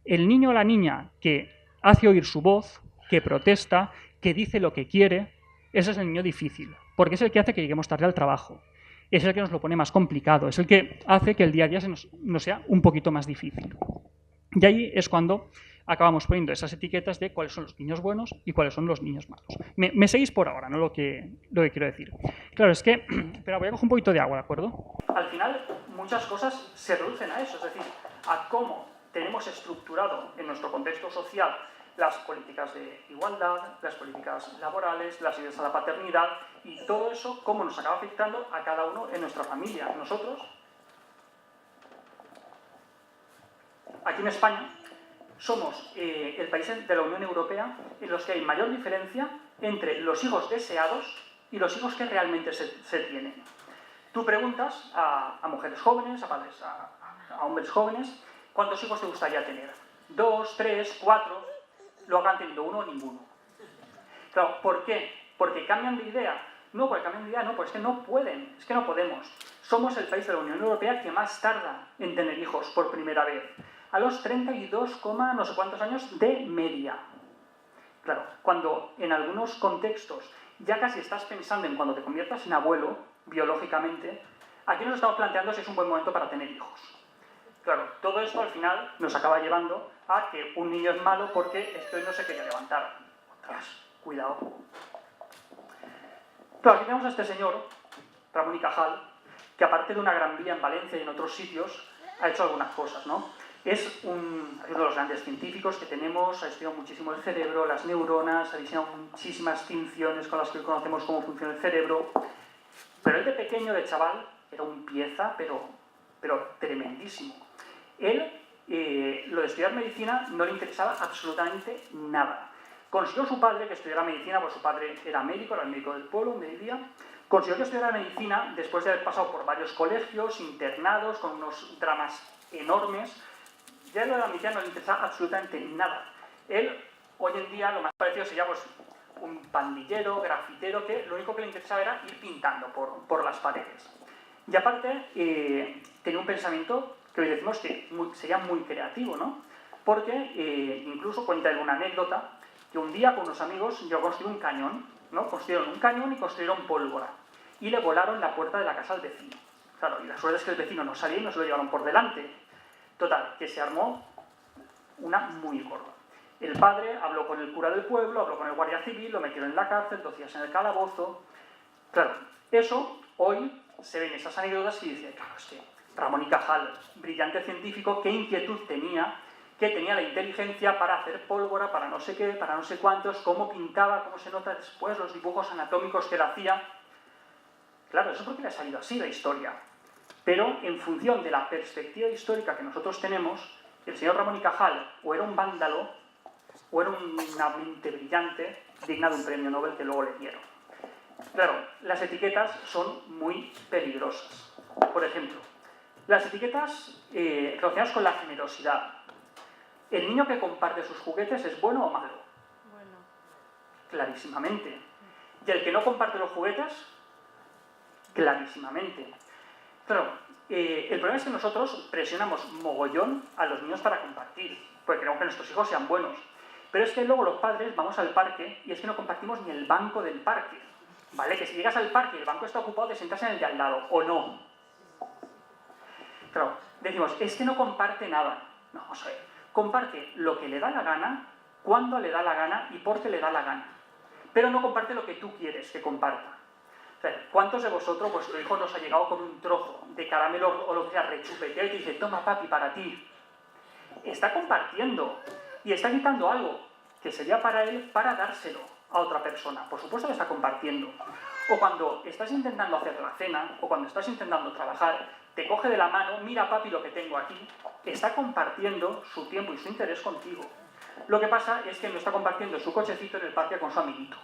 El niño o la niña que hace oír su voz, que protesta, que dice lo que quiere, ese es el niño difícil, porque es el que hace que lleguemos tarde al trabajo, es el que nos lo pone más complicado, es el que hace que el día a día nos sea un poquito más difícil. Y ahí es cuando acabamos poniendo esas etiquetas de cuáles son los niños buenos y cuáles son los niños malos. Me seguís por ahora, ¿no? Lo que quiero decir. Claro, es que... Espera, voy a coger un poquito de agua, ¿de acuerdo? Al final, muchas cosas se reducen a eso, es decir, a cómo tenemos estructurado en nuestro contexto social las políticas de igualdad, las políticas laborales, las ideas a la paternidad y todo eso, cómo nos acaba afectando a cada uno en nuestra familia. Nosotros, aquí en España, somos el país de la Unión Europea en los que hay mayor diferencia entre los hijos deseados y los hijos que realmente se tienen. Tú preguntas a mujeres jóvenes, a padres, a hombres jóvenes, ¿cuántos hijos te gustaría tener? 2, 3, 4, lo habrán tenido uno o ninguno. Claro, ¿por qué? Porque cambian de idea. No, porque cambian de idea, no, pues es que no pueden, es que no podemos. Somos el país de la Unión Europea que más tarda en tener hijos por primera vez. A los 32, no sé cuántos años de media. Claro, cuando en algunos contextos ya casi estás pensando en cuando te conviertas en abuelo, biológicamente, aquí nos estamos planteando si es un buen momento para tener hijos. Claro, todo esto al final nos acaba llevando a que un niño es malo porque esto no se quería levantar. Ostras, cuidado. Claro, aquí tenemos a este señor, Ramón y Cajal, que aparte de una gran vía en Valencia y en otros sitios, ha hecho algunas cosas, ¿no? Es uno de los grandes científicos que tenemos, ha estudiado muchísimo el cerebro, las neuronas, ha diseñado muchísimas tinciones con las que conocemos cómo funciona el cerebro. Pero él de pequeño, de chaval, era un pieza, pero tremendísimo. Él, lo de estudiar medicina no le interesaba absolutamente nada. Consiguió su padre que estudiara medicina, pues su padre era médico, era el médico del pueblo donde vivía. Consiguió que estudiara medicina después de haber pasado por varios colegios, internados, con unos dramas enormes. Ya lo de la medicina no le interesaba absolutamente nada. Él, hoy en día, lo más parecido sería pues, un pandillero, grafitero, que lo único que le interesaba era ir pintando por las paredes. Y aparte, tenía un pensamiento que hoy decimos que sería muy creativo, ¿no? Porque incluso cuenta en una anécdota que un día con unos amigos yo construí un cañón, ¿no? Construyeron un cañón y construyeron pólvora. Y le volaron la puerta de la casa al vecino. Claro, y la suerte es que el vecino no salía y no se lo llevaron por delante. Total, que se armó una muy gorda. El padre habló con el cura del pueblo, habló con el guardia civil, lo metieron en la cárcel, 2 días en el calabozo. Claro, eso hoy se ven esas anécdotas y dice, claro, es que Ramón y Cajal, brillante científico, qué inquietud tenía, que tenía la inteligencia para hacer pólvora, para no sé qué, para no sé cuántos, cómo pintaba, cómo se nota después, los dibujos anatómicos que él hacía. Claro, eso porque le ha salido así la historia. Pero en función de la perspectiva histórica que nosotros tenemos, el señor Ramón y Cajal o era un vándalo o era una mente brillante digna de un premio Nobel que luego le dieron. Claro, las etiquetas son muy peligrosas. Por ejemplo, las etiquetas relacionadas con la generosidad. ¿El niño que comparte sus juguetes es bueno o malo? Bueno. Clarísimamente. ¿Y el que no comparte los juguetes? Clarísimamente. Claro, el problema es que nosotros presionamos mogollón a los niños para compartir, porque queremos que nuestros hijos sean buenos. Pero es que luego los padres vamos al parque y es que no compartimos ni el banco del parque. ¿Vale? Que si llegas al parque y el banco está ocupado, te sientas en el de al lado, ¿o no? Claro, decimos, es que no comparte nada. No, vamos a ver. Comparte lo que le da la gana, cuando le da la gana y por qué le da la gana. Pero no comparte lo que tú quieres que comparta. O sea, ¿cuántos de vosotros, vuestro hijo nos ha llegado con un trozo de caramelo o lo que sea rechupeteado y te dice, toma papi, para ti? Está compartiendo y está quitando algo que sería para él para dárselo a otra persona. Por supuesto que está compartiendo. O cuando estás intentando hacer la cena, o cuando estás intentando trabajar, te coge de la mano, mira papi lo que tengo aquí, está compartiendo su tiempo y su interés contigo. Lo que pasa es que no está compartiendo su cochecito en el parque con su amiguito.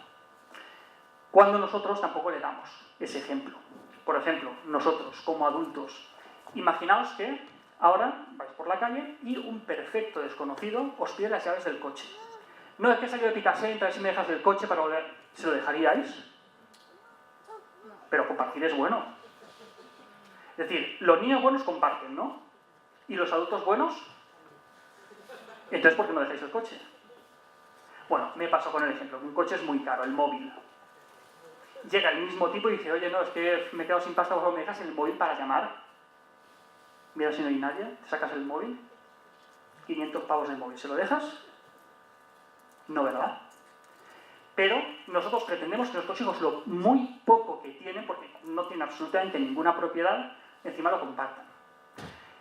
Cuando nosotros tampoco le damos ese ejemplo. Por ejemplo, nosotros como adultos, imaginaos que ahora vais por la calle y un perfecto desconocido os pide las llaves del coche. No, es que he salido de Picasso, entonces si me dejas el coche para volver, ¿se lo dejaríais? Pero compartir es bueno. Es decir, los niños buenos comparten, ¿no? ¿Y los adultos buenos? Entonces, ¿por qué no dejáis el coche? Bueno, me pasó con el ejemplo, un coche es muy caro, el móvil. Llega el mismo tipo y dice, oye, no, es que me he quedado sin pasta, por favor, ¿me dejas el móvil para llamar? Mira si no hay nadie, te sacas el móvil, 500 pavos de móvil, ¿se lo dejas? No, ¿verdad? Pero nosotros pretendemos que nuestros hijos lo muy poco que tienen, porque no tienen absolutamente ninguna propiedad, encima lo compartan.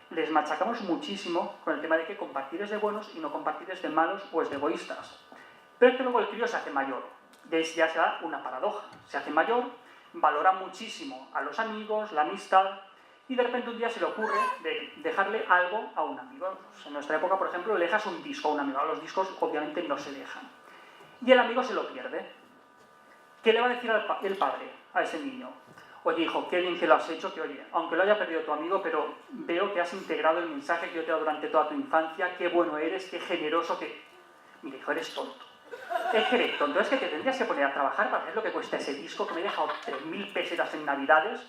Les machacamos muchísimo con el tema de que compartir es de buenos y no compartir es de malos o es de egoístas. Pero es que luego el crío se hace mayor. Ya se da una paradoja. Se hace mayor, valora muchísimo a los amigos, la amistad, y de repente un día se le ocurre de dejarle algo a un amigo. Pues en nuestra época, por ejemplo, le dejas un disco a un amigo. Los discos obviamente no se dejan. Y el amigo se lo pierde. ¿Qué le va a decir el padre a ese niño? Oye, hijo, qué bien que lo has hecho, que oye, aunque lo haya perdido tu amigo, pero veo que has integrado el mensaje que yo te he dado durante toda tu infancia, qué bueno eres, qué generoso, que... Mira, hijo, eres tonto. Es que eres tonto, es que te tendrías que poner a trabajar para hacer lo que cuesta ese disco, que me he dejado 3.000 pesetas en Navidades.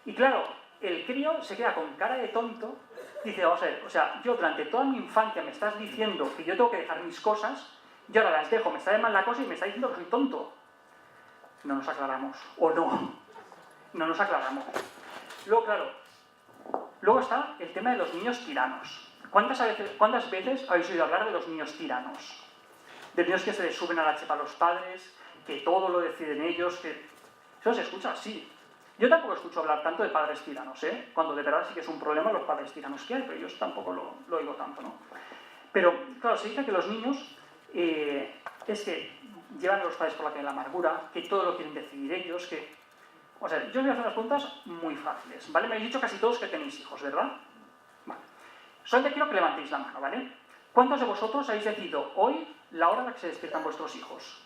Y claro, el crío se queda con cara de tonto, dice, vamos a ver, o sea, yo durante toda mi infancia me estás diciendo que yo tengo que dejar mis cosas, y ahora las dejo, me está de mal la cosa y me está diciendo que soy tonto. No nos aclaramos, o no nos aclaramos. Luego, claro, luego está el tema de los niños tiranos. ¿Cuántas veces habéis oído hablar de los niños tiranos? De niños que se les suben a la chepa a los padres, que todo lo deciden ellos, que... Eso se escucha así. Yo tampoco escucho hablar tanto de padres tiranos, ¿eh? Cuando de verdad sí que es un problema los padres tiranos que hay, pero yo tampoco lo oigo tanto, ¿no? Pero, claro, se dice que los niños es que llevan a los padres por la calle de la amargura, que todo lo quieren decidir ellos, que... O sea, yo os voy a hacer unas preguntas muy fáciles, ¿vale? Me habéis dicho casi todos que tenéis hijos, ¿verdad? Vale. Solamente quiero que levantéis la mano, ¿vale? ¿Cuántos de vosotros habéis decidido hoy la hora a la que se despiertan vuestros hijos?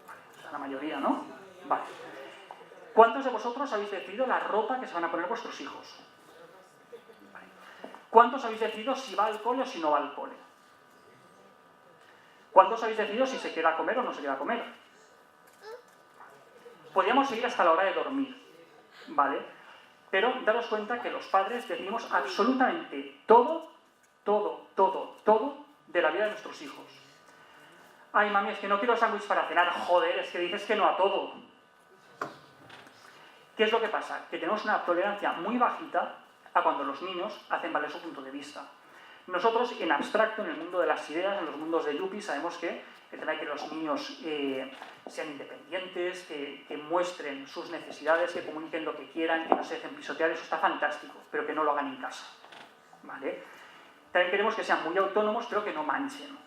Vale, o sea, la mayoría, ¿no? Vale. ¿Cuántos de vosotros habéis decidido la ropa que se van a poner vuestros hijos? Vale. ¿Cuántos habéis decidido si va al cole o si no va al cole? ¿Cuántos habéis decidido si se queda a comer o no se queda a comer? Podríamos seguir hasta la hora de dormir, ¿vale? Pero daros cuenta que los padres decidimos absolutamente todo de la vida de nuestros hijos. Ay, mami, es que no quiero sándwich para cenar. Joder, es que dices que no a todo. ¿Qué es lo que pasa? Que tenemos una tolerancia muy bajita a cuando los niños hacen valer su punto de vista. Nosotros, en abstracto, en el mundo de las ideas, en los mundos de Yuppie, sabemos que el tema de que los niños sean independientes, que muestren sus necesidades, que comuniquen lo que quieran, que no se dejen pisotear, eso está fantástico, pero que no lo hagan en casa, ¿vale? También queremos que sean muy autónomos, pero que no manchen.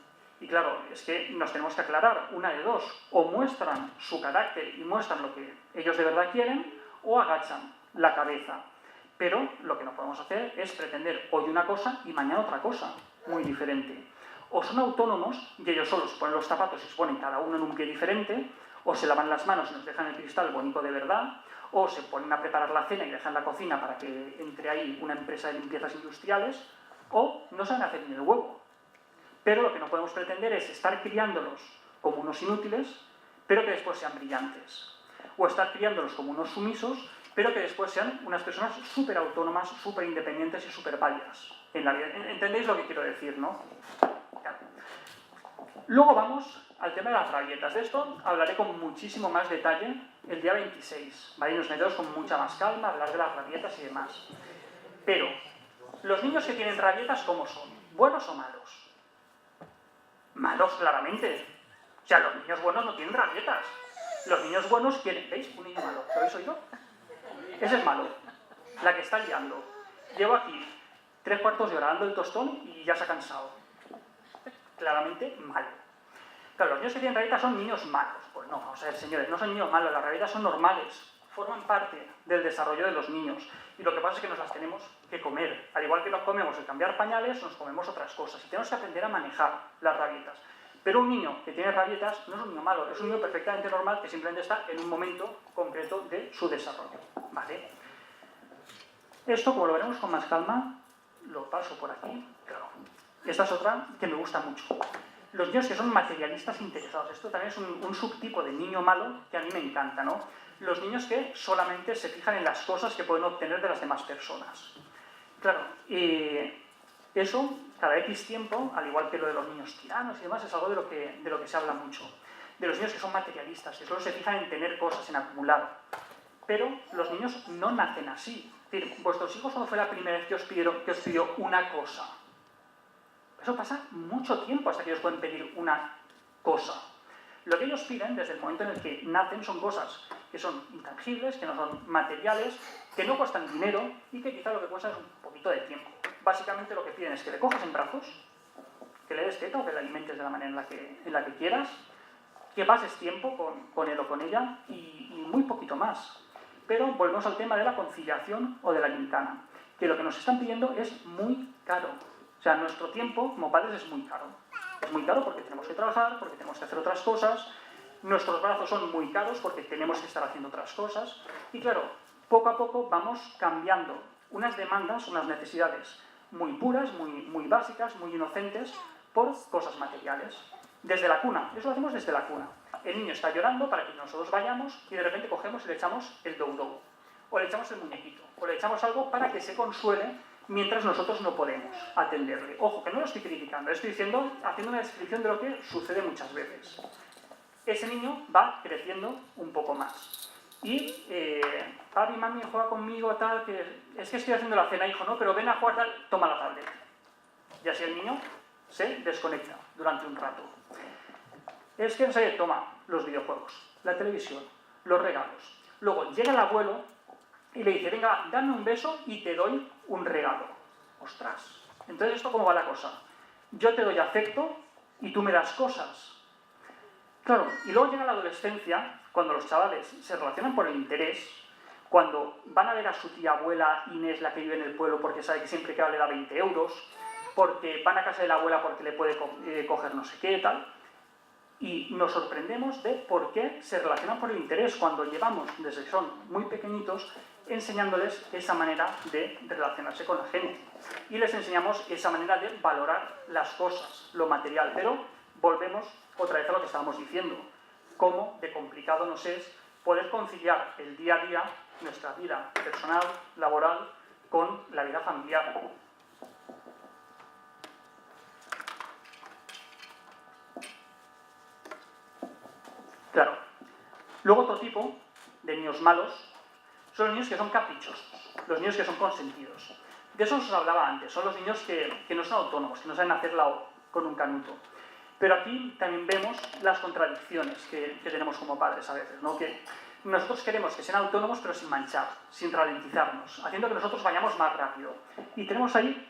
Y claro, es que nos tenemos que aclarar, una de dos, o muestran su carácter y muestran lo que ellos de verdad quieren, o agachan la cabeza. Pero lo que no podemos hacer es pretender hoy una cosa y mañana otra cosa, muy diferente. O son autónomos y ellos solos ponen los zapatos y se ponen cada uno en un pie diferente, o se lavan las manos y nos dejan el cristal bonito de verdad, o se ponen a preparar la cena y dejan la cocina para que entre ahí una empresa de limpiezas industriales, o no saben hacer ni el huevo. Pero lo que no podemos pretender es estar criándolos como unos inútiles, pero que después sean brillantes. O estar criándolos como unos sumisos, pero que después sean unas personas súper autónomas, súper independientes y súper válidas en la vida. ¿Entendéis lo que quiero decir, no? Claro. Luego vamos al tema de las rabietas. De esto hablaré con muchísimo más detalle el día 26. ¿Vale? Y nos metemos con mucha más calma a hablar de las rabietas y demás. Pero, ¿los niños que tienen rabietas cómo son? ¿Buenos o malos? Malos, claramente. O sea, los niños buenos no tienen rabietas. Los niños buenos quieren... ¿Veis? Un niño malo. ¿Lo habéis oído? Ese es malo. La que está liando. Llevo aquí 3/4 de hora dando el tostón y ya se ha cansado. Claramente malo. Claro, los niños que tienen rabietas son niños malos. Pues no, vamos a ver, señores, no son niños malos. Las rabietas son normales. Forman parte del desarrollo de los niños. Y lo que pasa es que nos las tenemos que comer. Al igual que nos comemos el cambiar pañales, nos comemos otras cosas. Y tenemos que aprender a manejar las rabietas. Pero un niño que tiene rabietas no es un niño malo, es un niño perfectamente normal que simplemente está en un momento concreto de su desarrollo. ¿Vale? Esto, como lo veremos con más calma, lo paso por aquí. Claro. Esta es otra que me gusta mucho. Los niños que son materialistas interesados. Esto también es un subtipo de niño malo que a mí me encanta, ¿no? Los niños que solamente se fijan en las cosas que pueden obtener de las demás personas. Claro, eso, cada X tiempo, al igual que lo de los niños tiranos y demás, es algo de lo que se habla mucho. De los niños que son materialistas, que solo se fijan en tener cosas, en acumular. Pero los niños no nacen así. Es decir, vuestros hijos, ¿cuándo fue la primera vez que os pidió una cosa? Eso pasa mucho tiempo hasta que ellos pueden pedir una cosa. Lo que ellos piden desde el momento en el que nacen son cosas que son intangibles, que no son materiales, que no cuestan dinero y que quizá lo que cuesta es un poquito de tiempo. Básicamente lo que piden es que le cojas en brazos, que le des teta o que le alimentes de la manera en la que quieras, que pases tiempo con él o con ella y muy poquito más. Pero volvemos al tema de la conciliación o de la gincana, que lo que nos están pidiendo es muy caro. O sea, nuestro tiempo como padres es muy caro. Es muy caro porque tenemos que trabajar, porque tenemos que hacer otras cosas. Nuestros brazos son muy caros porque tenemos que estar haciendo otras cosas. Y claro, poco a poco vamos cambiando unas demandas, unas necesidades muy puras, muy básicas, muy inocentes, por cosas materiales. Desde la cuna, eso lo hacemos desde la cuna. El niño está llorando para que nosotros vayamos y de repente cogemos y le echamos el dou-dou. O le echamos el muñequito. O le echamos algo para que se consuele mientras nosotros no podemos atenderle. Ojo, que no lo estoy criticando, estoy diciendo, haciendo una descripción de lo que sucede muchas veces. Ese niño va creciendo un poco más. Y, papi, mami, juega conmigo, tal, que es que estoy haciendo la cena, hijo, ¿no? Pero ven a jugar, tal, toma la tablet. Y así el niño se desconecta durante un rato. Es que, no sé, toma los videojuegos, la televisión, los regalos. Luego llega el abuelo y le dice, venga, dame un beso y te doy un regalo. Ostras. Entonces, ¿esto cómo va la cosa? Yo te doy afecto y tú me das cosas. Claro, y luego llega la adolescencia, cuando los chavales se relacionan por el interés, cuando van a ver a su tía abuela Inés, la que vive en el pueblo, porque sabe que siempre que va le da 20 euros, porque van a casa de la abuela porque le puede coger no sé qué, tal. Y nos sorprendemos de por qué se relacionan por el interés cuando llevamos, desde que son muy pequeñitos, enseñándoles esa manera de relacionarse con la gente. Y les enseñamos esa manera de valorar las cosas, lo material. Pero volvemos otra vez a lo que estábamos diciendo. Cómo de complicado nos es poder conciliar el día a día, nuestra vida personal, laboral, con la vida familiar. Claro. Luego otro tipo de niños malos son los niños que son caprichosos, los niños que son consentidos. De eso os hablaba antes, son los niños que no son autónomos, que no saben hacerla con un canuto. Pero aquí también vemos las contradicciones que tenemos como padres a veces, ¿no? Que nosotros queremos que sean autónomos pero sin manchar, sin ralentizarnos, haciendo que nosotros vayamos más rápido. Y tenemos ahí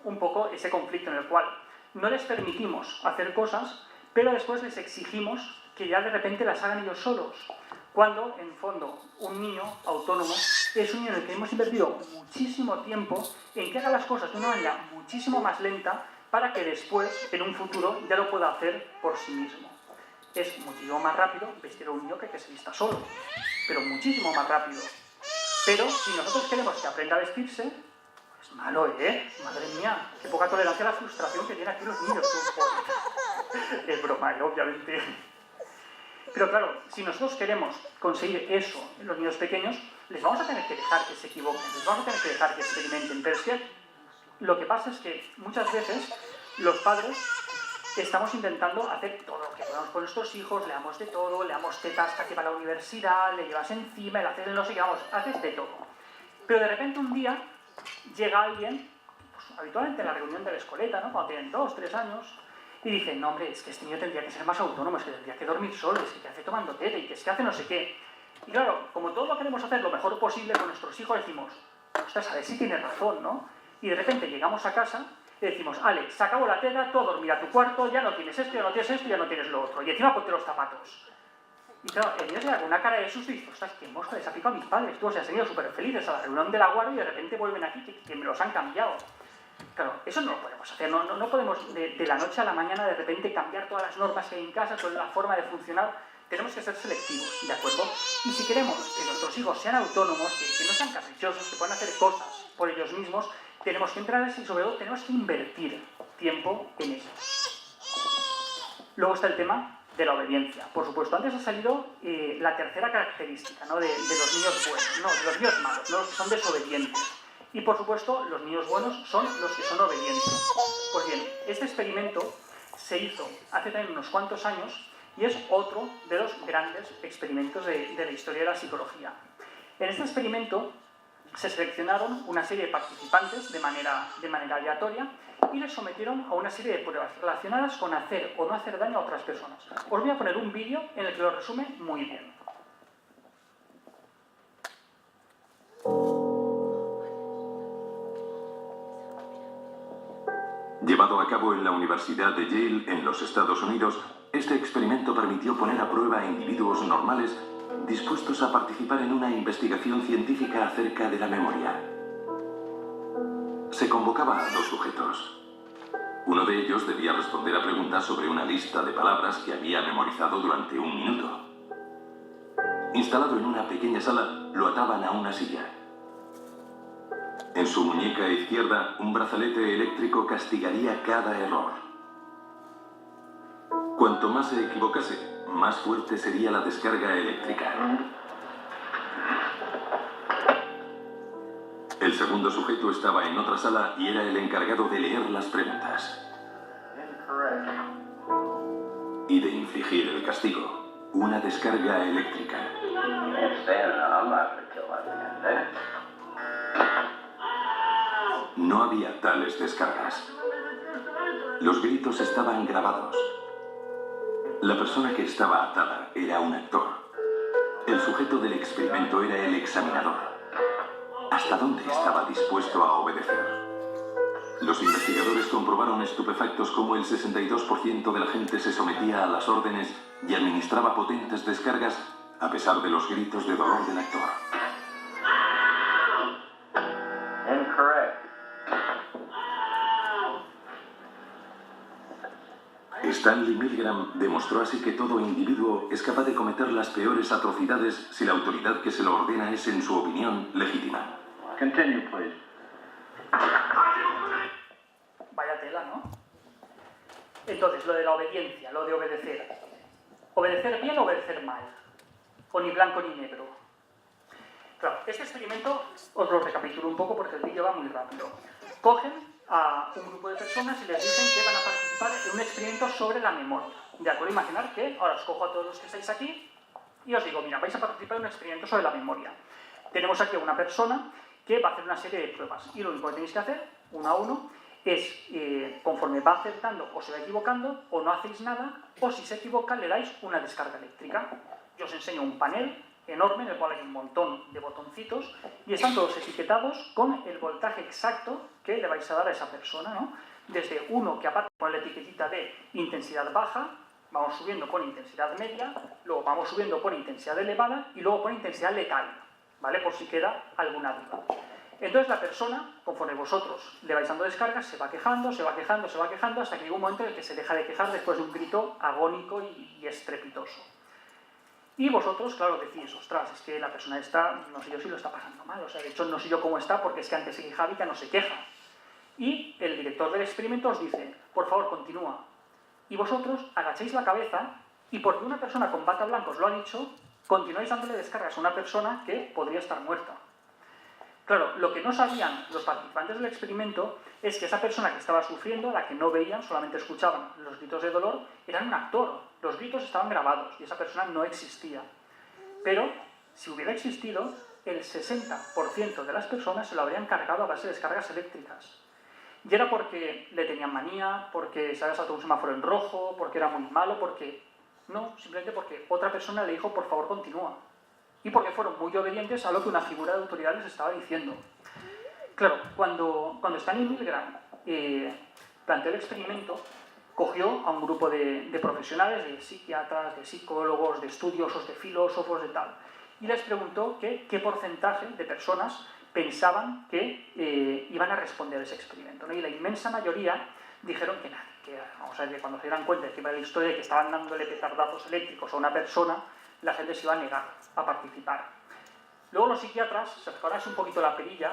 un poco ese conflicto en el cual no les permitimos hacer cosas, pero después les exigimos que ya de repente las hagan ellos solos. Cuando, en fondo, un niño autónomo es un niño en el que hemos invertido muchísimo tiempo en que haga las cosas de una manera muchísimo más lenta para que después, en un futuro, ya lo pueda hacer por sí mismo. Es muchísimo más rápido vestir a un niño que se vista solo, pero muchísimo más rápido. Pero si nosotros queremos que aprenda a vestirse, es malo, ¿eh? Madre mía, qué poca tolerancia a la frustración que tienen aquí los niños. Es broma, obviamente. Pero claro, si nosotros queremos conseguir eso en los niños pequeños, les vamos a tener que dejar que se equivoquen, les vamos a tener que dejar que experimenten. Pero es que lo que pasa es que muchas veces los padres estamos intentando hacer todo lo que podamos con nuestros hijos, le damos de todo, le damos tetas hasta que va a la universidad, le llevas encima, le haces no sé qué, vamos, haces de todo. Pero de repente un día llega alguien, pues, habitualmente en la reunión de la escoleta, ¿no? Cuando tienen 2, 3 años, y dicen, no hombre, es que este niño tendría que ser más autónomo, es que tendría que dormir solo, es que hace tomando teta y que es que hace no sé qué. Y claro, como todo lo queremos hacer lo mejor posible con nuestros hijos, decimos, ostras, a ver si tienes razón, ¿no? Y de repente llegamos a casa y decimos, Ale, se acabó la teta, tú a dormir a tu cuarto, ya no tienes esto, ya no tienes esto, ya no tienes lo otro. Y encima ponte los zapatos. Y claro, el niño se da con una cara de susto y dice, ostras, qué mosca les ha picado a mis padres. Tú, o sea, se han ido súper felices a la reunión de la guardia y de repente vuelven aquí que me los han cambiado. Claro, eso no lo podemos hacer, no podemos de la noche a la mañana de repente cambiar todas las normas que hay en casa, toda la forma de funcionar. Tenemos que ser selectivos, ¿de acuerdo? Y si queremos que nuestros hijos sean autónomos, que no sean caprichosos, que puedan hacer cosas por ellos mismos, tenemos que entrarles y sobre todo tenemos que invertir tiempo en ellos. Luego está el tema de la obediencia. Por supuesto, antes ha salido la tercera característica, ¿no? de los niños buenos, no, de los niños malos, ¿no? Los que son desobedientes. Y por supuesto, los niños buenos son los que son obedientes. Pues bien, este experimento se hizo hace también unos cuantos años y es otro de los grandes experimentos de la historia de la psicología. En este experimento se seleccionaron una serie de participantes de manera aleatoria y les sometieron a una serie de pruebas relacionadas con hacer o no hacer daño a otras personas. Os voy a poner un vídeo en el que lo resume muy bien. Llevado a cabo en la Universidad de Yale, en los Estados Unidos, este experimento permitió poner a prueba a individuos normales dispuestos a participar en una investigación científica acerca de la memoria. Se convocaba a 2 sujetos. Uno de ellos debía responder a preguntas sobre una lista de palabras que había memorizado durante 1 minuto. Instalado en una pequeña sala, lo ataban a una silla. En su muñeca izquierda, un brazalete eléctrico castigaría cada error. Cuanto más se equivocase, más fuerte sería la descarga eléctrica. El segundo sujeto estaba en otra sala y era el encargado de leer las preguntas y de infligir el castigo, una descarga eléctrica. No había tales descargas. Los gritos estaban grabados. La persona que estaba atada era un actor. El sujeto del experimento era el examinador. ¿Hasta dónde estaba dispuesto a obedecer? Los investigadores comprobaron estupefactos cómo el 62% de la gente se sometía a las órdenes y administraba potentes descargas a pesar de los gritos de dolor del actor. Stanley Milgram demostró así que todo individuo es capaz de cometer las peores atrocidades si la autoridad que se lo ordena es, en su opinión, legítima. Continue, please. Vaya tela, ¿no? Entonces, lo de la obediencia, lo de obedecer. ¿Obedecer bien o obedecer mal? O ni blanco ni negro. Claro, este experimento os lo recapitulo un poco porque el vídeo va muy rápido. Cogen a un grupo de personas y les dicen que van a participar en un experimento sobre la memoria. De acuerdo, imaginar que ahora os cojo a todos los que estáis aquí y os digo, mira, vais a participar en un experimento sobre la memoria. Tenemos aquí a una persona que va a hacer una serie de pruebas. Y lo único que tenéis que hacer, uno a uno, es, conforme va acertando o se va equivocando, o no hacéis nada, o si se equivoca le dais una descarga eléctrica. Yo os enseño un panel enorme en el cual hay un montón de botoncitos y están todos etiquetados con el voltaje exacto que le vais a dar a esa persona, ¿no? Desde uno que aparte pone la etiquetita de intensidad baja, vamos subiendo con intensidad media, luego vamos subiendo con intensidad elevada y luego con intensidad letal, ¿vale? Por si queda alguna duda. Entonces la persona, conforme vosotros le vais dando descargas, se va quejando, se va quejando, se va quejando, hasta que llega un momento en el que se deja de quejar después de un grito agónico y estrepitoso. Y vosotros, claro, decís, ostras, es que la persona esta, no sé yo si lo está pasando mal, o sea, de hecho no sé yo cómo está porque es que antes se quejaba y ya no se queja. Y el director del experimento os dice, por favor, continúa. Y vosotros agacháis la cabeza y porque una persona con bata blanca os lo ha dicho, continuáis dándole descargas a una persona que podría estar muerta. Claro, lo que no sabían los participantes del experimento es que esa persona que estaba sufriendo, a la que no veían, solamente escuchaban los gritos de dolor, era un actor. Los gritos estaban grabados y esa persona no existía. Pero, si hubiera existido, el 60% de las personas se lo habrían cargado a base de descargas eléctricas. Y era porque le tenían manía, porque se había saltado un semáforo en rojo, porque era muy malo, porque... No, simplemente porque otra persona le dijo, por favor, continúa. Y porque fueron muy obedientes a lo que una figura de autoridad les estaba diciendo. Claro, cuando Stanley Milgram planteó el experimento, cogió a un grupo de profesionales, de psiquiatras, de psicólogos, de estudiosos, de filósofos, de tal, y les preguntó qué porcentaje de personas pensaban que iban a responder a ese experimento, ¿no? Y la inmensa mayoría dijeron que nadie, que cuando se dieran cuenta de que iba la historia de que estaban dándole petardazos eléctricos a una persona, la gente se iba a negar a participar. Luego los psiquiatras se tocaron un poquito la perilla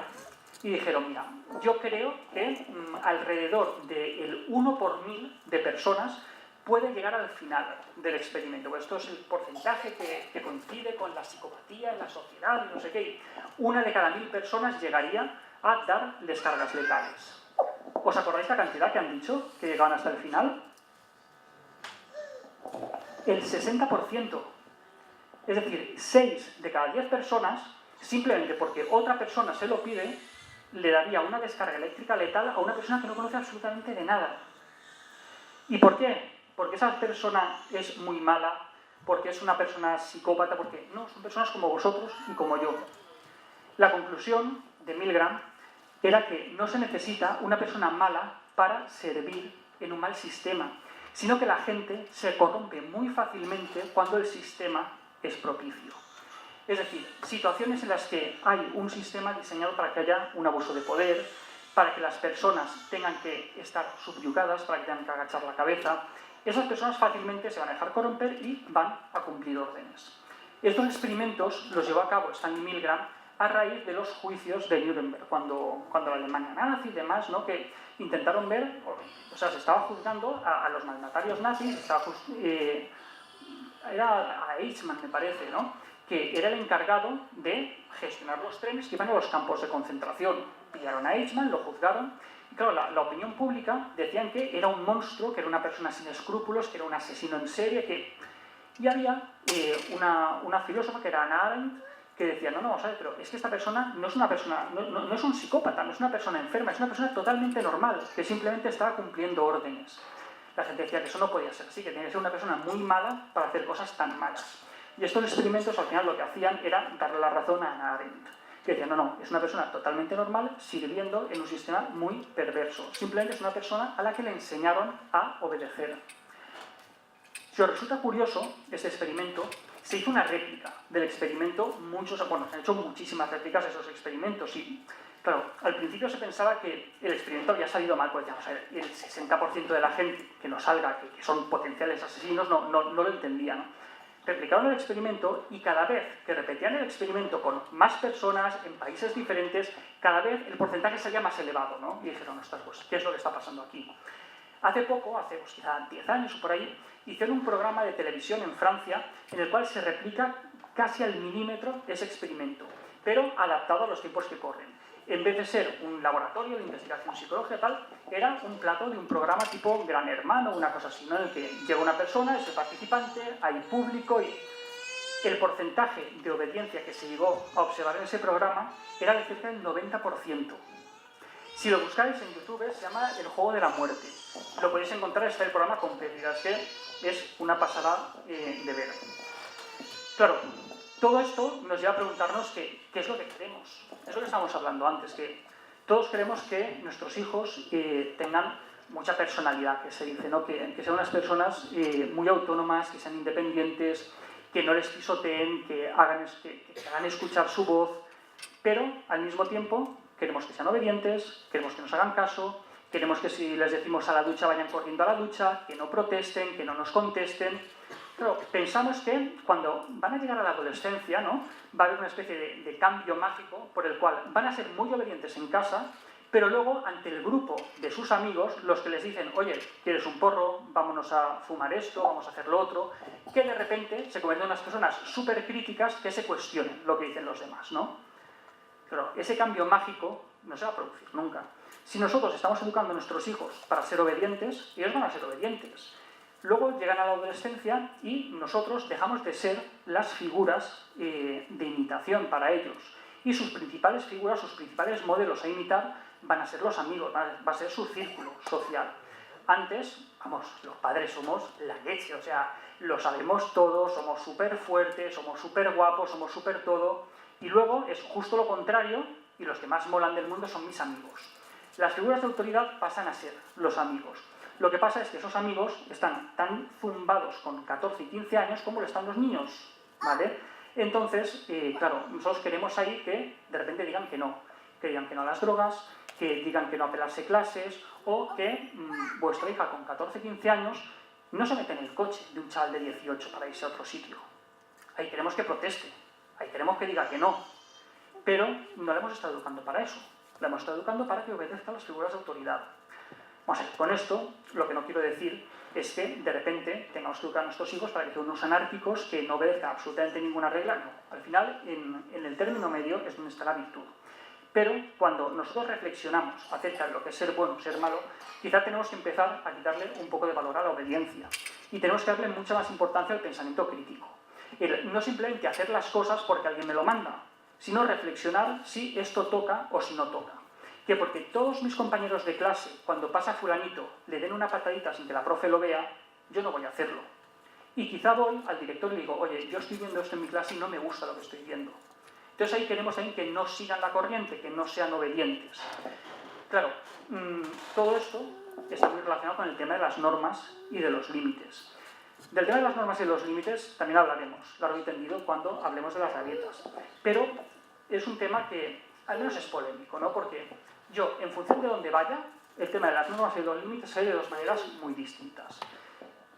y dijeron, mira, yo creo que alrededor del 1 por 1000 de personas puede llegar al final del experimento. Pues esto es el porcentaje que coincide con la psicopatía en la sociedad y no sé qué. 1 de cada 1000 personas llegaría a dar descargas letales. ¿Os acordáis la cantidad que han dicho que llegaban hasta el final? El 60%. Es decir, 6 de cada 10 personas, simplemente porque otra persona se lo pide, le daría una descarga eléctrica letal a una persona que no conoce absolutamente de nada. ¿Y por qué? Porque esa persona es muy mala, porque es una persona psicópata, porque no, son personas como vosotros y como yo. La conclusión de Milgram era que no se necesita una persona mala para servir en un mal sistema, sino que la gente se corrompe muy fácilmente cuando el sistema es propicio. Es decir, situaciones en las que hay un sistema diseñado para que haya un abuso de poder, para que las personas tengan que estar subyugadas, para que tengan que agachar la cabeza, esas personas fácilmente se van a dejar corromper y van a cumplir órdenes. Estos experimentos los llevó a cabo Stanley Milgram a raíz de los juicios de Nuremberg, cuando la Alemania nazi y demás, ¿no? Que intentaron ver, o sea, se estaba juzgando a los mandatarios nazis, era a Eichmann, me parece, ¿no? Que era el encargado de gestionar los trenes que iban a los campos de concentración. Pillaron a Eichmann, lo juzgaron, y claro, la opinión pública decían que era un monstruo, que era una persona sin escrúpulos, que era un asesino en serie, que... Y había una filósofa, que era Hannah Arendt, que decía, no, ¿sabes? Pero es que esta persona no es una persona, no es un psicópata, no es una persona enferma, es una persona totalmente normal, que simplemente estaba cumpliendo órdenes. La gente decía que eso no podía ser así, que tenía que ser una persona muy mala para hacer cosas tan malas. Y estos experimentos al final lo que hacían era darle la razón a Hannah Arendt, que decía, no, es una persona totalmente normal sirviendo en un sistema muy perverso. Simplemente es una persona a la que le enseñaron a obedecer. Si os resulta curioso este experimento, se hizo una réplica del experimento, se han hecho muchísimas réplicas de esos experimentos y, claro, al principio se pensaba que el experimento había salido mal, porque el 60% de la gente que no salga, que son potenciales asesinos, no lo entendía, ¿no? Replicaron el experimento y cada vez que repetían el experimento con más personas, en países diferentes, cada vez el porcentaje sería más elevado, ¿no? Y dijeron, ostras, pues, ¿qué es lo que está pasando aquí? Hace poco, pues, quizá 10 años o por ahí, hicieron un programa de televisión en Francia en el cual se replica casi al milímetro ese experimento, pero adaptado a los tiempos que corren. En vez de ser un laboratorio de investigación psicológica tal, era un plato de un programa tipo Gran Hermano, una cosa así, ¿no? En el que llega una persona, es el participante, hay público y... el porcentaje de obediencia que se llegó a observar en ese programa era de cerca del 90%. Si lo buscáis en YouTube, se llama El juego de la muerte. Lo podéis encontrar, está el programa completo, y es que es una pasada de ver. Claro, todo esto nos lleva a preguntarnos qué es lo que queremos. Es lo que estábamos hablando antes, que todos queremos que nuestros hijos tengan mucha personalidad, que se dice, ¿no? Que sean unas personas muy autónomas, que sean independientes, que no les pisoteen, que hagan escuchar su voz, pero al mismo tiempo queremos que sean obedientes, queremos que nos hagan caso, queremos que si les decimos a la ducha vayan corriendo a la ducha, que no protesten, que no nos contesten. Pero pensamos que cuando van a llegar a la adolescencia, ¿no?, va a haber una especie de cambio mágico por el cual van a ser muy obedientes en casa, pero luego ante el grupo de sus amigos, los que les dicen, oye, ¿quieres un porro? Vámonos a fumar esto, vamos a hacer lo otro, que de repente se convierten en unas personas súper críticas que se cuestionen lo que dicen los demás, ¿no? Pero ese cambio mágico no se va a producir nunca. Si nosotros estamos educando a nuestros hijos para ser obedientes, ellos van a ser obedientes. Luego llegan a la adolescencia y nosotros dejamos de ser las figuras de imitación para ellos. Y sus principales figuras, sus principales modelos a imitar van a ser los amigos, va a ser su círculo social. Antes, vamos, los padres somos la leche, o sea, lo sabemos todo, somos súper fuertes, somos súper guapos, somos súper todo. Y luego es justo lo contrario, y los que más molan del mundo son mis amigos. Las figuras de autoridad pasan a ser los amigos. Lo que pasa es que esos amigos están tan zumbados con 14 y 15 años como lo están los niños, ¿vale? Entonces, claro, nosotros queremos ahí que de repente digan que digan que no a las drogas, que digan que no a pelarse clases, o que vuestra hija con 14 o 15 años no se mete en el coche de un chaval de 18 para irse a otro sitio. Ahí queremos que proteste, ahí queremos que diga que no, pero no la hemos estado educando para eso, la hemos estado educando para que obedezca a las figuras de autoridad. Vamos a ver, con esto lo que no quiero decir es que de repente tengamos que educar a nuestros hijos para que sean unos anárquicos que no obedezcan absolutamente ninguna regla, no. Al final, en el término medio es donde está la virtud. Pero cuando nosotros reflexionamos acerca de lo que es ser bueno o ser malo, quizá tenemos que empezar a quitarle un poco de valor a la obediencia. Y tenemos que darle mucha más importancia al pensamiento crítico. No simplemente hacer las cosas porque alguien me lo manda, sino reflexionar si esto toca o si no toca. Que porque todos mis compañeros de clase, cuando pasa fulanito, le den una patadita sin que la profe lo vea, yo no voy a hacerlo. Y quizá voy al director y le digo, oye, yo estoy viendo esto en mi clase y no me gusta lo que estoy viendo. Entonces ahí queremos también que no sigan la corriente, que no sean obedientes. Claro, todo esto está muy relacionado con el tema de las normas y de los límites. Del tema de las normas y de los límites también hablaremos, largo y tendido, cuando hablemos de las rabietas. Pero es un tema que al menos es polémico, ¿no? Porque yo, en función de dónde vaya, el tema de las normas y los límites se ve de dos maneras muy distintas.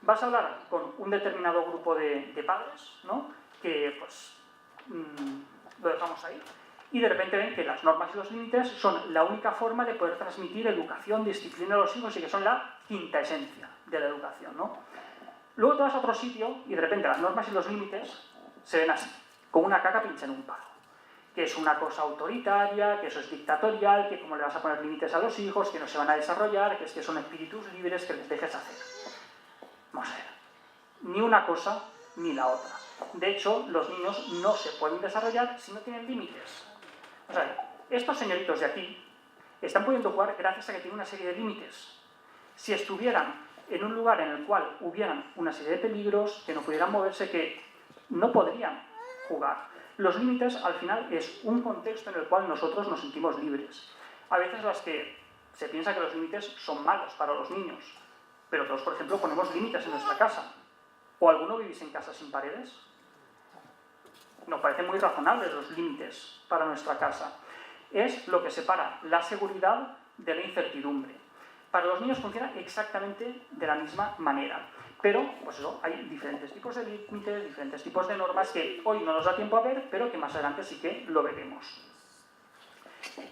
Vas a hablar con un determinado grupo de padres, ¿no?, que pues lo dejamos ahí, y de repente ven que las normas y los límites son la única forma de poder transmitir educación, disciplina a los hijos y que son la quinta esencia de la educación, ¿no? Luego te vas a otro sitio y de repente las normas y los límites se ven así, como una caca pincha en un palo. Que es una cosa autoritaria, que eso es dictatorial, que cómo le vas a poner límites a los hijos, que no se van a desarrollar, que es que son espíritus libres, que les dejes hacer. Vamos a ver, ni una cosa ni la otra. De hecho, los niños no se pueden desarrollar si no tienen límites. O sea, estos señoritos de aquí están pudiendo jugar gracias a que tienen una serie de límites. Si estuvieran en un lugar en el cual hubieran una serie de peligros, que no pudieran moverse, que no podrían jugar. Los límites, al final, es un contexto en el cual nosotros nos sentimos libres. A veces las que se piensa que los límites son malos para los niños, pero todos, por ejemplo, ponemos límites en nuestra casa. ¿O alguno vivís en casa sin paredes? Nos parecen muy razonables los límites para nuestra casa. Es lo que separa la seguridad de la incertidumbre. Para los niños funciona exactamente de la misma manera. Pero, pues eso, hay diferentes tipos de límites, diferentes tipos de normas que hoy no nos da tiempo a ver, pero que más adelante sí que lo veremos.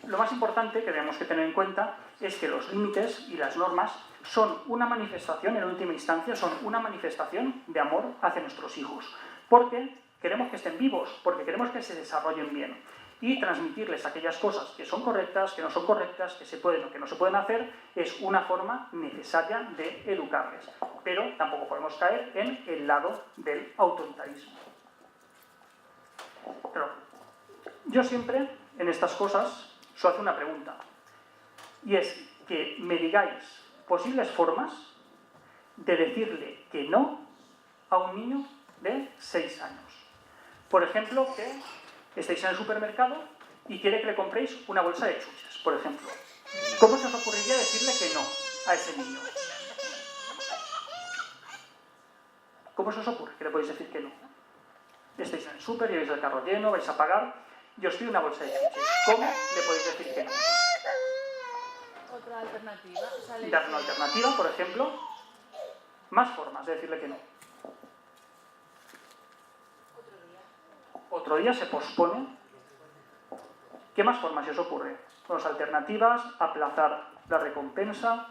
Lo más importante que tenemos que tener en cuenta es que los límites y las normas son una manifestación, en última instancia, son una manifestación de amor hacia nuestros hijos. Porque queremos que estén vivos, porque queremos que se desarrollen bien. Y transmitirles aquellas cosas que son correctas, que no son correctas, que se pueden o que no se pueden hacer, es una forma necesaria de educarles. Pero tampoco podemos caer en el lado del autoritarismo. Pero yo siempre, en estas cosas, os hago una pregunta. Y es que me digáis posibles formas de decirle que no a un niño de 6 años. Por ejemplo, que estáis en el supermercado y quiere que le compréis una bolsa de chuches, por ejemplo. ¿Cómo se os ocurriría decirle que no a ese niño? ¿Cómo se os ocurre que le podéis decir que no? Estáis en el súper, lleváis el carro lleno, vais a pagar y os pide una bolsa de chuches. ¿Cómo le podéis decir que no? Otra alternativa. Dar una alternativa, por ejemplo. Más formas de decirle que no. Otro día se pospone. ¿Qué más formas se os ocurre? Dos alternativas, aplazar la recompensa.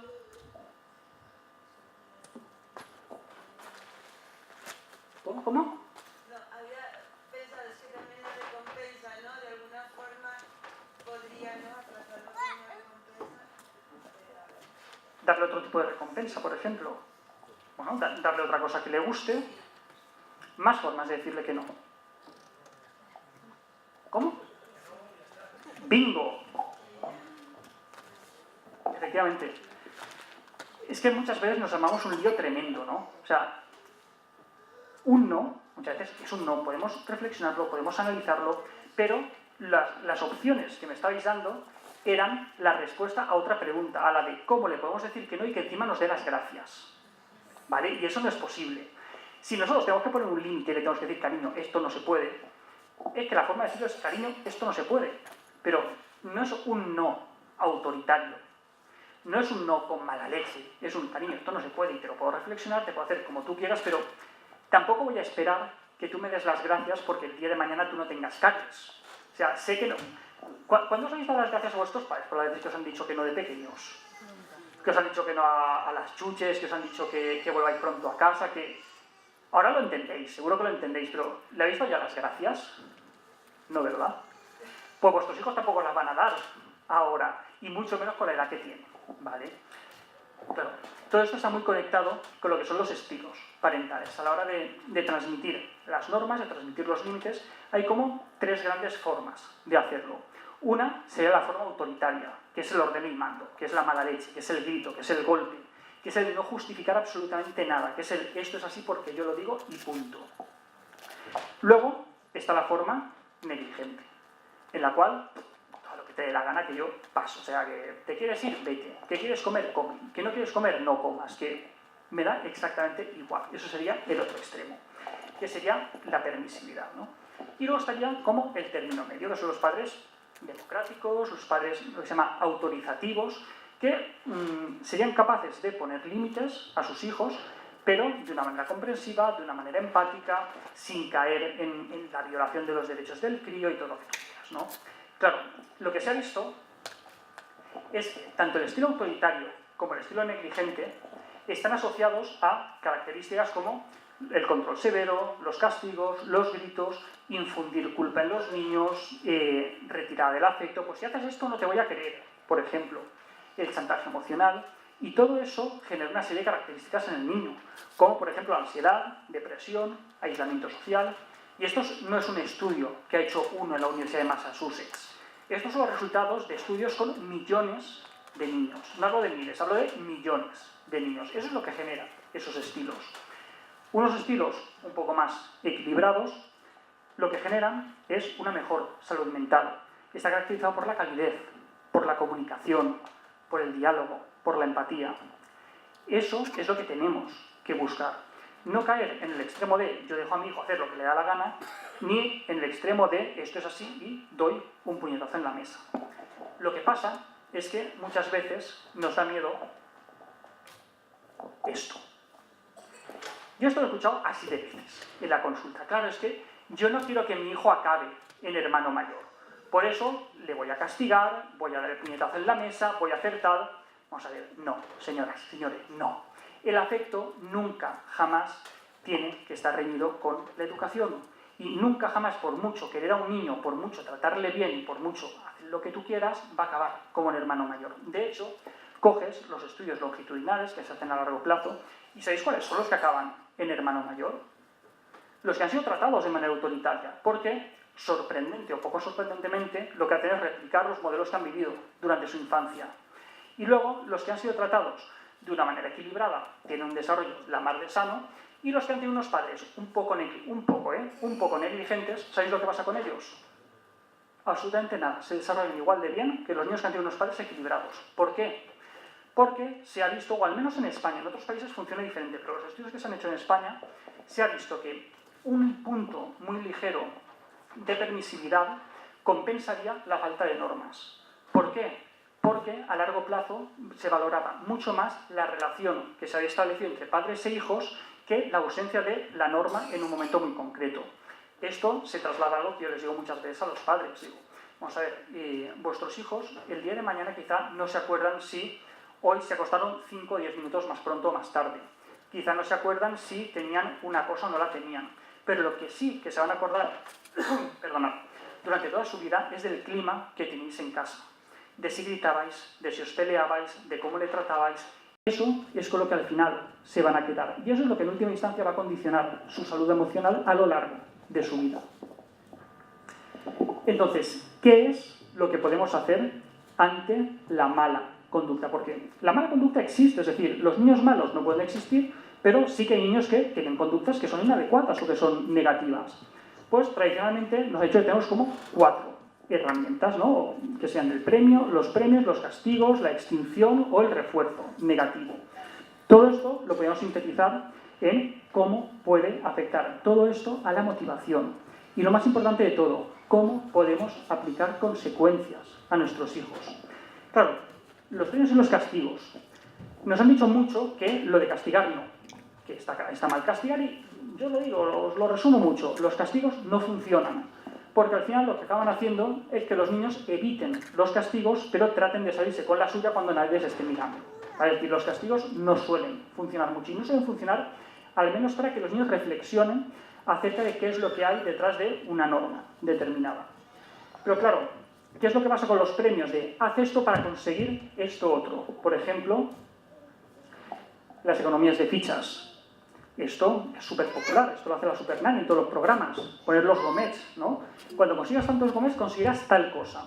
¿Cómo? No, había pensado que también la recompensa, ¿no? De alguna forma podría, ¿no? Aplazar la recompensa. Darle otro tipo de recompensa, por ejemplo. Bueno, darle otra cosa que le guste. Más formas de decirle que no. ¿Cómo? ¡Bingo! Efectivamente. Es que muchas veces nos armamos un lío tremendo, ¿no? O sea, un no, muchas veces es un no, podemos reflexionarlo, podemos analizarlo, pero las opciones que me estabais dando eran la respuesta a otra pregunta, a la de cómo le podemos decir que no y que encima nos dé las gracias. ¿Vale? Y eso no es posible. Si nosotros tenemos que poner un límite y le tenemos que decir, cariño, esto no se puede, es que la forma de decirlo es, cariño, esto no se puede. Pero no es un no autoritario. No es un no con mala leche. Es un, cariño, esto no se puede y te lo puedo reflexionar, te puedo hacer como tú quieras, pero tampoco voy a esperar que tú me des las gracias porque el día de mañana tú no tengas caries. O sea, sé que no. ¿Cuándo os habéis dado las gracias a vuestros padres por las veces que os han dicho que no de pequeños? Que os han dicho que no a las chuches, que os han dicho que volváis pronto a casa, que... Ahora lo entendéis, seguro que lo entendéis, pero ¿le habéis dado ya las gracias? No, ¿verdad? Pues vuestros hijos tampoco las van a dar ahora, y mucho menos con la edad que tienen, ¿vale? Pero todo esto está muy conectado con lo que son los estilos parentales. A la hora de transmitir las normas, de transmitir los límites, hay como 3 grandes formas de hacerlo. Una sería la forma autoritaria, que es el ordeno y mando, que es la mala leche, que es el grito, que es el golpe, que es el no justificar absolutamente nada, que es el esto es así porque yo lo digo y punto. Luego está la forma negligente, en la cual todo lo que te dé la gana que yo paso, o sea, que te quieres ir, vete, que quieres comer, come, que no quieres comer, no comas, que me da exactamente igual. Eso sería el otro extremo, que sería la permisividad, ¿no? Y luego estaría como el término medio, que son los padres democráticos, los padres, lo que se llama autorizativos, que serían capaces de poner límites a sus hijos, pero de una manera comprensiva, de una manera empática, sin caer en la violación de los derechos del crío y todo lo que tú quieras, ¿no? Claro, lo que se ha visto es que tanto el estilo autoritario como el estilo negligente están asociados a características como el control severo, los castigos, los gritos, infundir culpa en los niños, retirada del afecto. Pues si haces esto no te voy a querer, por ejemplo. El chantaje emocional, y todo eso genera una serie de características en el niño, como por ejemplo ansiedad, depresión, aislamiento social, y esto no es un estudio que ha hecho uno en la Universidad de Massachusetts. Estos son los resultados de estudios con millones de niños. No hablo de miles, hablo de millones de niños. Eso es lo que genera esos estilos. Unos estilos un poco más equilibrados, lo que generan es una mejor salud mental. Está caracterizado por la calidez, por la comunicación, por el diálogo, por la empatía. Eso es lo que tenemos que buscar. No caer en el extremo de yo dejo a mi hijo hacer lo que le da la gana, ni en el extremo de esto es así y doy un puñetazo en la mesa. Lo que pasa es que muchas veces nos da miedo esto. Yo esto lo he escuchado así de veces en la consulta. Claro, es que yo no quiero que mi hijo acabe en hermano mayor. Por eso le voy a castigar, voy a dar el puñetazo en la mesa, voy a hacer tal. Vamos a ver, no, señoras, señores, no. El afecto nunca, jamás tiene que estar reñido con la educación. Y nunca, jamás, por mucho querer a un niño, por mucho tratarle bien y por mucho hacer lo que tú quieras, va a acabar como un hermano mayor. De hecho, coges los estudios longitudinales que se hacen a largo plazo y ¿sabéis cuáles son los que acaban en hermano mayor? Los que han sido tratados de manera autoritaria, porque sorprendente o poco sorprendentemente, lo que hacen es replicar los modelos que han vivido durante su infancia. Y luego, los que han sido tratados de una manera equilibrada tienen un desarrollo la mar de sano, y los que han tenido unos padres un poco negligentes, ¿sabéis lo que pasa con ellos? Absolutamente nada, se desarrollan igual de bien que los niños que han tenido unos padres equilibrados. ¿Por qué? Porque se ha visto, o al menos en España, en otros países funciona diferente, pero los estudios que se han hecho en España, se ha visto que un punto muy ligero de permisividad compensaría la falta de normas. ¿Por qué? Porque a largo plazo se valoraba mucho más la relación que se había establecido entre padres e hijos que la ausencia de la norma en un momento muy concreto. Esto se traslada a lo que yo les digo muchas veces a los padres. Digo, vamos a ver, vuestros hijos el día de mañana quizá no se acuerdan si hoy se acostaron 5 o 10 minutos más pronto o más tarde. Quizá no se acuerdan si tenían una cosa o no la tenían. Pero lo que sí que se van a acordar perdonad, durante toda su vida es del clima que tenéis en casa. De si gritabais, de si os peleabais, de cómo le tratabais. Eso es con lo que al final se van a quedar. Y eso es lo que en última instancia va a condicionar su salud emocional a lo largo de su vida. Entonces, ¿qué es lo que podemos hacer ante la mala conducta? Porque la mala conducta existe, es decir, los niños malos no pueden existir, pero sí que hay niños que tienen conductas que son inadecuadas o que son negativas. Pues tradicionalmente nos ha dicho que tenemos como 4 herramientas, ¿no? Que sean los premios, los castigos, la extinción o el refuerzo negativo. Todo esto lo podemos sintetizar en cómo puede afectar todo esto a la motivación. Y lo más importante de todo, cómo podemos aplicar consecuencias a nuestros hijos. Claro, los premios y los castigos. Nos han dicho mucho que lo de castigar no, que está mal castigar, y yo lo digo, os lo resumo mucho, los castigos no funcionan. Porque al final lo que acaban haciendo es que los niños eviten los castigos, pero traten de salirse con la suya cuando nadie les esté mirando. Es decir, los castigos no suelen funcionar mucho, y no suelen funcionar al menos para que los niños reflexionen acerca de qué es lo que hay detrás de una norma determinada. Pero claro, ¿qué es lo que pasa con los premios de haz esto para conseguir esto otro? Por ejemplo, las economías de fichas. Esto es súper popular, esto lo hace la Supernanny en todos los programas, poner los gomets, ¿no? Cuando consigas tantos gomets conseguirás tal cosa.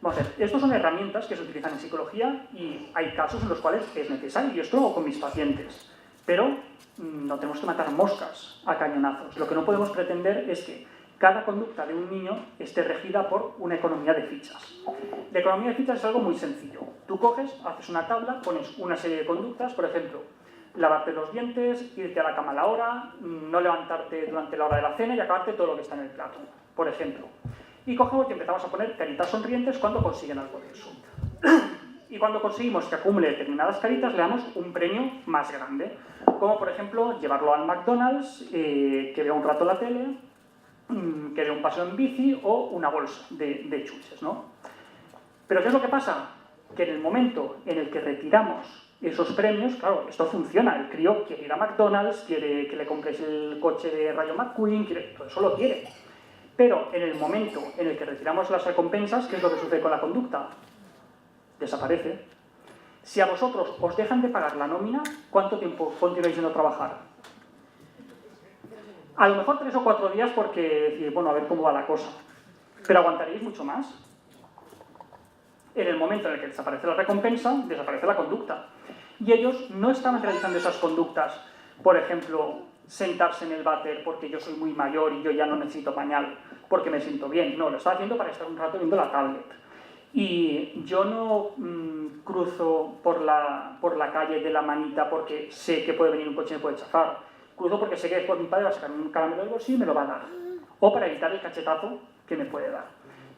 Vamos a ver, estos son herramientas que se utilizan en psicología y hay casos en los cuales es necesario, y esto lo hago con mis pacientes. Pero no tenemos que matar moscas a cañonazos. Lo que no podemos pretender es que cada conducta de un niño esté regida por una economía de fichas. La economía de fichas es algo muy sencillo. Tú coges, haces una tabla, pones una serie de conductas, por ejemplo, lavarte los dientes, irte a la cama a la hora, no levantarte durante la hora de la cena y acabarte todo lo que está en el plato, por ejemplo. Y cogemos y empezamos a poner caritas sonrientes cuando consiguen algo de eso. Y cuando conseguimos que acumule determinadas caritas, le damos un premio más grande. Como por ejemplo, llevarlo al McDonald's, que vea un rato la tele, que dé un paseo en bici o una bolsa de chuches, ¿no? Pero ¿qué es lo que pasa? Que en el momento en el que retiramos esos premios, claro, esto funciona. El crío quiere ir a McDonald's, quiere que le compres el coche de Rayo McQueen, todo eso lo quiere. Pero en el momento en el que retiramos las recompensas, ¿qué es lo que sucede con la conducta? Desaparece. Si a vosotros os dejan de pagar la nómina, ¿cuánto tiempo continuáis yendo a trabajar? A lo mejor 3 o 4 días porque, bueno, a ver cómo va la cosa. Pero aguantaréis mucho más. En el momento en el que desaparece la recompensa, desaparece la conducta. Y ellos no estaban realizando esas conductas, por ejemplo, sentarse en el váter porque yo soy muy mayor y yo ya no necesito pañal porque me siento bien. No, lo estaba haciendo para estar un rato viendo la tablet. Y yo no cruzo por la calle de la manita porque sé que puede venir un coche y me puede chafar. Cruzo porque sé que después mi padre va a sacar un caramelo del bolsillo y me lo va a dar. O para evitar el cachetazo que me puede dar.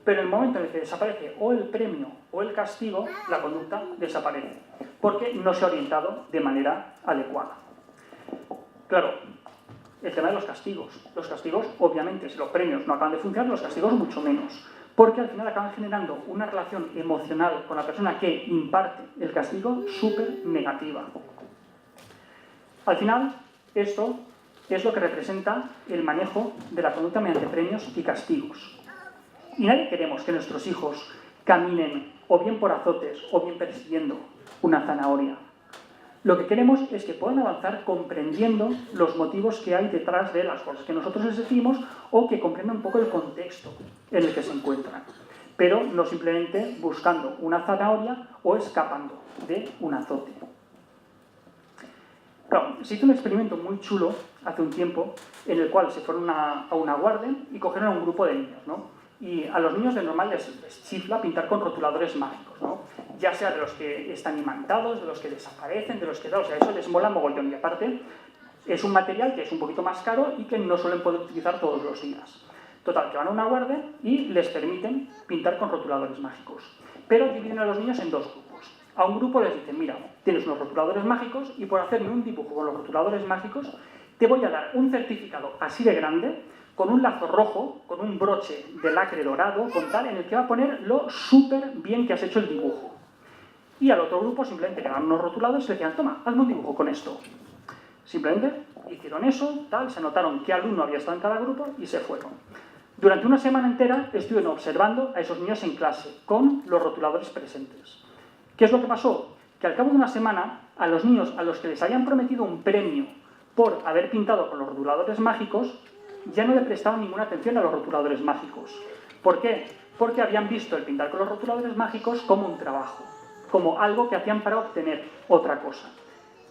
Pero en el momento en el que desaparece o el premio o el castigo, la conducta desaparece. Porque no se ha orientado de manera adecuada. Claro, el tema de los castigos. Los castigos, obviamente, si los premios no acaban de funcionar, los castigos mucho menos. Porque al final acaban generando una relación emocional con la persona que imparte el castigo súper negativa. Al final, esto es lo que representa el manejo de la conducta mediante premios y castigos. Y nadie queremos que nuestros hijos caminen o bien por azotes o bien persiguiendo una zanahoria. Lo que queremos es que puedan avanzar comprendiendo los motivos que hay detrás de las cosas que nosotros les decimos o que comprendan un poco el contexto en el que se encuentran, pero no simplemente buscando una zanahoria o escapando de un azote. Claro, se hizo un experimento muy chulo hace un tiempo en el cual se fueron a una Warden y cogieron a un grupo de niños, ¿no? Y a los niños de normal les chifla pintar con rotuladores mágicos, ¿no? Ya sea de los que están imantados, de los que desaparecen, de los que... O sea, eso les mola mogollón. Y aparte, es un material que es un poquito más caro y que no suelen poder utilizar todos los días. Total, que van a una guardia y les permiten pintar con rotuladores mágicos. Pero dividen a los niños en dos grupos. A un grupo les dicen, mira, tienes unos rotuladores mágicos y por hacerme un dibujo con los rotuladores mágicos te voy a dar un certificado así de grande, con un lazo rojo, con un broche de lacre dorado, con tal, en el que va a poner lo súper bien que has hecho el dibujo. Y al otro grupo simplemente le dan unos rotuladores y le decían, toma, hazme un dibujo con esto. Simplemente hicieron eso, tal, se anotaron qué alumno había estado en cada grupo y se fueron. Durante una semana entera estuvieron observando a esos niños en clase, con los rotuladores presentes. ¿Qué es lo que pasó? Que al cabo de una semana, a los niños a los que les habían prometido un premio por haber pintado con los rotuladores mágicos, ya no le prestaban ninguna atención a los rotuladores mágicos. ¿Por qué? Porque habían visto el pintar con los rotuladores mágicos como un trabajo, como algo que hacían para obtener otra cosa.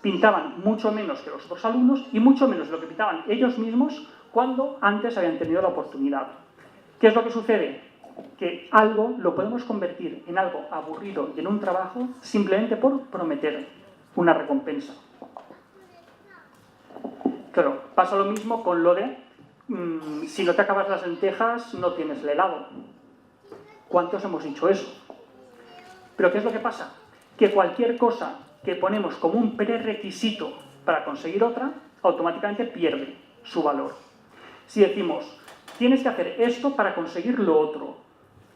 Pintaban mucho menos que los otros alumnos y mucho menos de lo que pintaban ellos mismos cuando antes habían tenido la oportunidad. ¿Qué es lo que sucede? Que algo lo podemos convertir en algo aburrido y en un trabajo simplemente por prometer una recompensa. Claro, pasa lo mismo con lo de si no te acabas las lentejas, no tienes el helado. ¿Cuántos hemos dicho eso? Pero ¿qué es lo que pasa? Que cualquier cosa que ponemos como un prerequisito para conseguir otra, automáticamente pierde su valor. Si decimos, tienes que hacer esto para conseguir lo otro,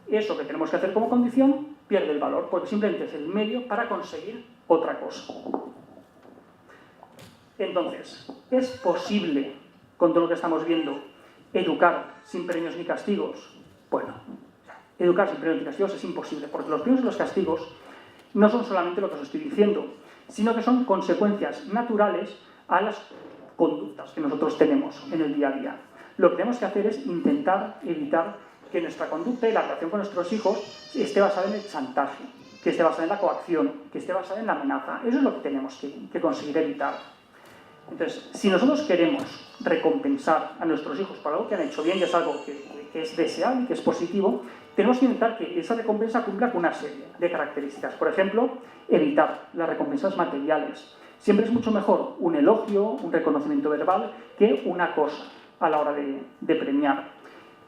eso que tenemos que hacer como condición pierde el valor, porque simplemente es el medio para conseguir otra cosa. Entonces, ¿es posible, con todo lo que estamos viendo, educar sin premios ni castigos? Bueno, educar sin premios ni castigos es imposible, porque los premios y los castigos no son solamente lo que os estoy diciendo, sino que son consecuencias naturales a las conductas que nosotros tenemos en el día a día. Lo que tenemos que hacer es intentar evitar que nuestra conducta y la relación con nuestros hijos esté basada en el chantaje, que esté basada en la coacción, que esté basada en la amenaza. Eso es lo que tenemos que conseguir evitar. Entonces, si nosotros queremos recompensar a nuestros hijos por algo que han hecho bien y es algo que es deseable, que es positivo, tenemos que intentar que esa recompensa cumpla con una serie de características. Por ejemplo, evitar las recompensas materiales. Siempre es mucho mejor un elogio, un reconocimiento verbal, que una cosa a la hora de premiar.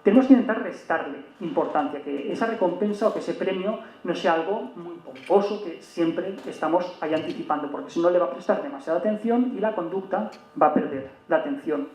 Tenemos que intentar restarle importancia, que esa recompensa o que ese premio no sea algo muy pomposo, que siempre estamos ahí anticipando, porque si no le va a prestar demasiada atención y la conducta va a perder la atención.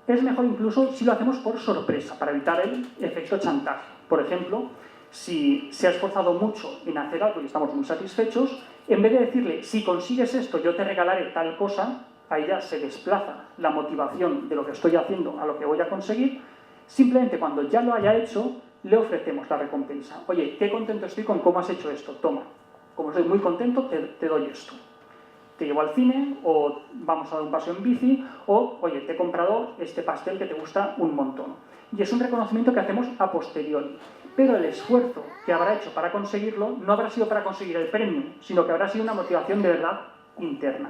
Es mejor incluso si lo hacemos por sorpresa, para evitar el efecto chantaje. Por ejemplo, si se ha esforzado mucho en hacer algo y estamos muy satisfechos, en vez de decirle, si consigues esto, yo te regalaré tal cosa, ahí ya se desplaza la motivación de lo que estoy haciendo a lo que voy a conseguir. Simplemente cuando ya lo haya hecho, le ofrecemos la recompensa. Oye, qué contento estoy con cómo has hecho esto, toma. Como estoy muy contento, te doy esto. Te llevo al cine, o vamos a dar un paseo en bici, o, oye, te he comprado este pastel que te gusta un montón. Y es un reconocimiento que hacemos a posteriori. Pero el esfuerzo que habrá hecho para conseguirlo no habrá sido para conseguir el premio, sino que habrá sido una motivación de verdad interna.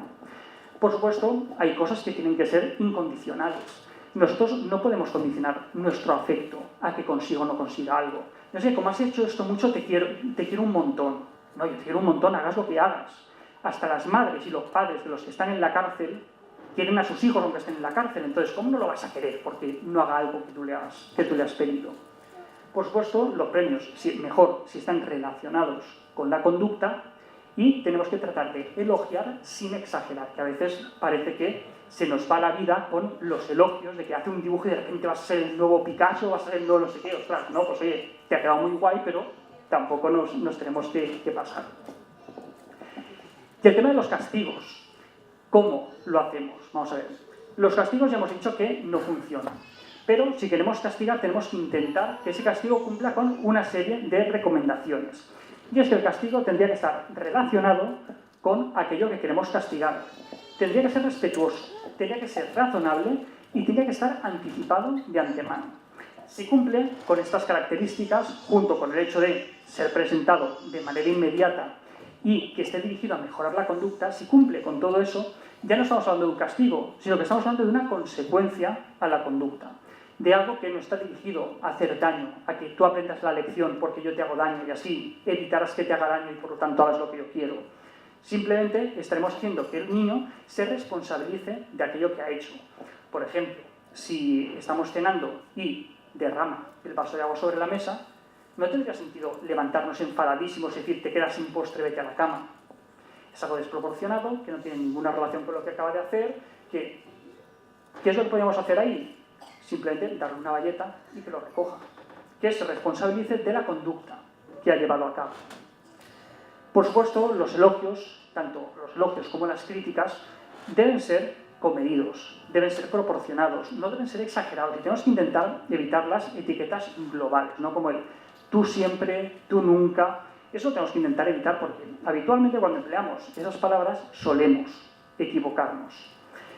Por supuesto, hay cosas que tienen que ser incondicionales. Nosotros no podemos condicionar nuestro afecto a que consiga o no consiga algo. No sé, como has hecho esto mucho, te quiero un montón. No, yo te quiero un montón, hagas lo que hagas. Hasta las madres y los padres de los que están en la cárcel quieren a sus hijos aunque estén en la cárcel. Entonces, ¿cómo no lo vas a querer porque no haga algo que tú le has pedido? Por supuesto, los premios, mejor si están relacionados con la conducta, y tenemos que tratar de elogiar sin exagerar, que a veces parece que se nos va la vida con los elogios de que hace un dibujo y de repente vas a ser el nuevo Picasso, vas a ser el nuevo no sé qué. Ostras, no, pues oye, te ha quedado muy guay, pero tampoco nos tenemos que pasar. Y el tema de los castigos, ¿cómo lo hacemos? Vamos a ver. Los castigos ya hemos dicho que no funcionan, pero si queremos castigar tenemos que intentar que ese castigo cumpla con una serie de recomendaciones. Y es que el castigo tendría que estar relacionado con aquello que queremos castigar. Tendría que ser respetuoso, tendría que ser razonable y tendría que estar anticipado de antemano. Si cumple con estas características, junto con el hecho de ser presentado de manera inmediata y que esté dirigido a mejorar la conducta, si cumple con todo eso, ya no estamos hablando de un castigo, sino que estamos hablando de una consecuencia a la conducta, de algo que no está dirigido a hacer daño, a que tú aprendas la lección porque yo te hago daño y así evitarás que te haga daño y por lo tanto hagas lo que yo quiero. Simplemente estaremos haciendo que el niño se responsabilice de aquello que ha hecho. Por ejemplo, si estamos cenando y derrama el vaso de agua sobre la mesa, no tendría sentido levantarnos enfadadísimos y decir te quedas sin postre, vete a la cama. Es algo desproporcionado, que no tiene ninguna relación con lo que acaba de hacer. ¿Qué es lo que podemos hacer ahí? Simplemente darle una bayeta y que lo recoja. Que se responsabilice de la conducta que ha llevado a cabo. Por supuesto, los elogios, tanto los elogios como las críticas, deben ser comedidos, deben ser proporcionados, no deben ser exagerados. Y tenemos que intentar evitar las etiquetas globales, ¿no? Como el tú siempre, tú nunca. Eso lo tenemos que intentar evitar porque habitualmente cuando empleamos esas palabras solemos equivocarnos.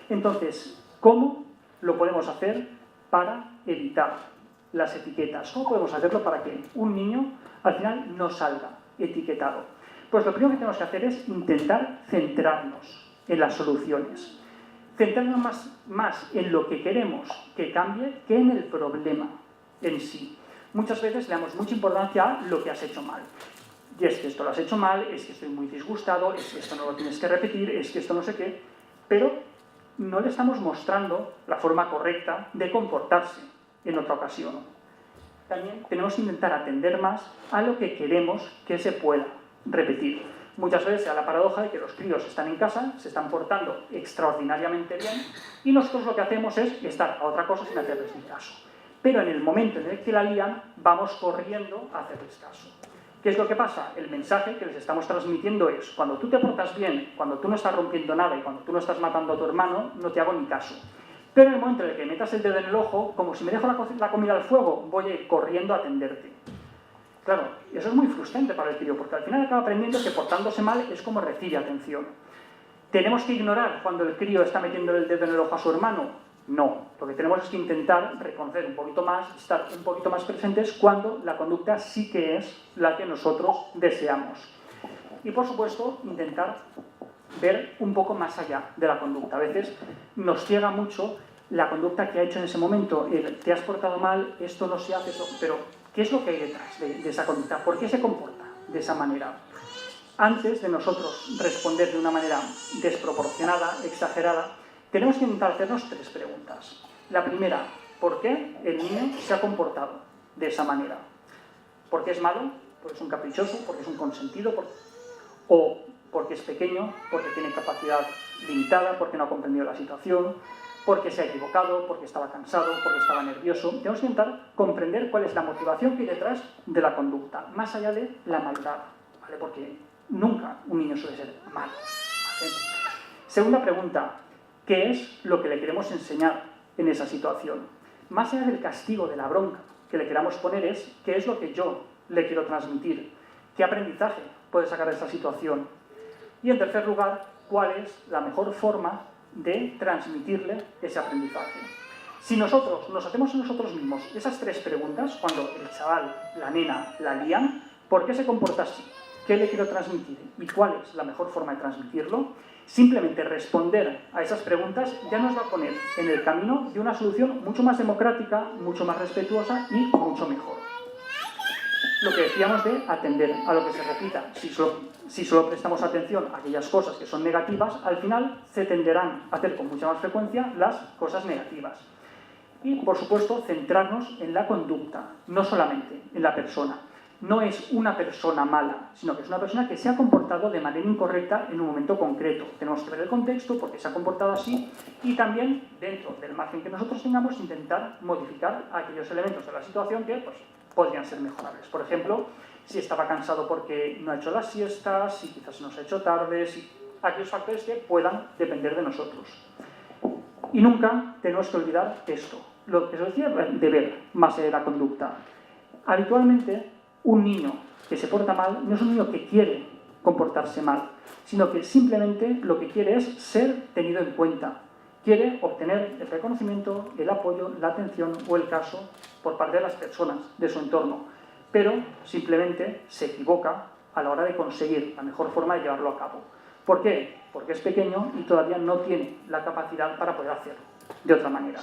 Entonces, ¿cómo lo podemos hacer para evitar las etiquetas? ¿Cómo podemos hacerlo para que un niño al final no salga etiquetado? Pues lo primero que tenemos que hacer es intentar centrarnos en las soluciones. Centrarnos más en lo que queremos que cambie que en el problema en sí. Muchas veces le damos mucha importancia a lo que has hecho mal. Y es que esto lo has hecho mal, es que estoy muy disgustado, es que esto no lo tienes que repetir, es que esto no sé qué, pero no le estamos mostrando la forma correcta de comportarse en otra ocasión. También tenemos que intentar atender más a lo que queremos que se pueda repetir. Muchas veces se da la paradoja de que los críos están en casa, se están portando extraordinariamente bien y nosotros lo que hacemos es estar a otra cosa sin hacerles ni caso. Pero en el momento en el que la lían, vamos corriendo a hacerles caso. ¿Qué es lo que pasa? El mensaje que les estamos transmitiendo es cuando tú te portas bien, cuando tú no estás rompiendo nada y cuando tú no estás matando a tu hermano, no te hago ni caso. Pero en el momento en el que metas el dedo en el ojo, como si me dejo la comida al fuego, voy a ir corriendo a atenderte. Claro, eso es muy frustrante para el crío, porque al final acaba aprendiendo que portándose mal es como recibe atención. ¿Tenemos que ignorar cuando el crío está metiendo el dedo en el ojo a su hermano? No, lo que tenemos es que intentar reconocer un poquito más, estar un poquito más presentes cuando la conducta sí que es la que nosotros deseamos. Y por supuesto, intentar ver un poco más allá de la conducta. A veces nos ciega mucho la conducta que ha hecho en ese momento. Te has portado mal, esto no se hace, eso, pero ¿qué es lo que hay detrás de esa conducta? ¿Por qué se comporta de esa manera? Antes de nosotros responder de una manera desproporcionada, exagerada, tenemos que intentar hacernos 3 preguntas. La primera, ¿por qué el niño se ha comportado de esa manera? ¿Por qué es malo? ¿Porque es un caprichoso? ¿Porque es un consentido? ¿O porque es pequeño? ¿Porque tiene capacidad limitada? ¿Porque no ha comprendido la situación? ¿Porque se ha equivocado? ¿Porque estaba cansado? ¿Porque estaba nervioso? Tenemos que intentar comprender cuál es la motivación que hay detrás de la conducta, más allá de la maldad, ¿vale? Porque nunca un niño suele ser malo, ¿vale? Segunda pregunta, ¿qué es lo que le queremos enseñar en esa situación? Más allá del castigo, de la bronca que le queramos poner es qué es lo que yo le quiero transmitir, qué aprendizaje puede sacar de esa situación. Y en tercer lugar, cuál es la mejor forma de transmitirle ese aprendizaje. Si nosotros nos hacemos a nosotros mismos esas 3 preguntas, cuando el chaval, la nena, la lían, ¿por qué se comporta así? ¿Qué le quiero transmitir? ¿Y cuál es la mejor forma de transmitirlo? Simplemente responder a esas preguntas ya nos va a poner en el camino de una solución mucho más democrática, mucho más respetuosa y mucho mejor. Lo que decíamos de atender a lo que se repita. Si solo prestamos atención a aquellas cosas que son negativas, al final se tenderán a hacer con mucha más frecuencia las cosas negativas. Y, por supuesto, centrarnos en la conducta, no solamente en la persona. No es una persona mala, sino que es una persona que se ha comportado de manera incorrecta en un momento concreto. Tenemos que ver el contexto, porque se ha comportado así, y también, dentro del margen que nosotros tengamos, intentar modificar aquellos elementos de la situación que podrían ser mejorables. Por ejemplo, si estaba cansado porque no ha hecho las siestas, si quizás nos ha hecho tarde, si aquellos factores que puedan depender de nosotros. Y nunca tenemos que olvidar esto, lo que se decía de ver más allá de la conducta. Habitualmente, un niño que se porta mal no es un niño que quiere comportarse mal, sino que simplemente lo que quiere es ser tenido en cuenta. Quiere obtener el reconocimiento, el apoyo, la atención o el caso por parte de las personas de su entorno, pero simplemente se equivoca a la hora de conseguir la mejor forma de llevarlo a cabo. ¿Por qué? Porque es pequeño y todavía no tiene la capacidad para poder hacerlo de otra manera.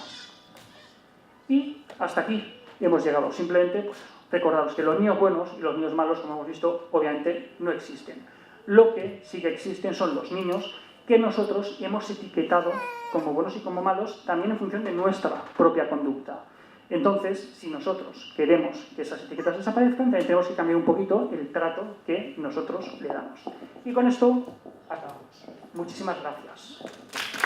Y hasta aquí hemos llegado. Simplemente pues, recordaros que los niños buenos y los niños malos, como hemos visto, obviamente no existen. Lo que sí que existen son los niños que nosotros hemos etiquetado como buenos y como malos también en función de nuestra propia conducta. Entonces, si nosotros queremos que esas etiquetas desaparezcan, también tenemos que cambiar un poquito el trato que nosotros le damos. Y con esto acabamos. Muchísimas gracias.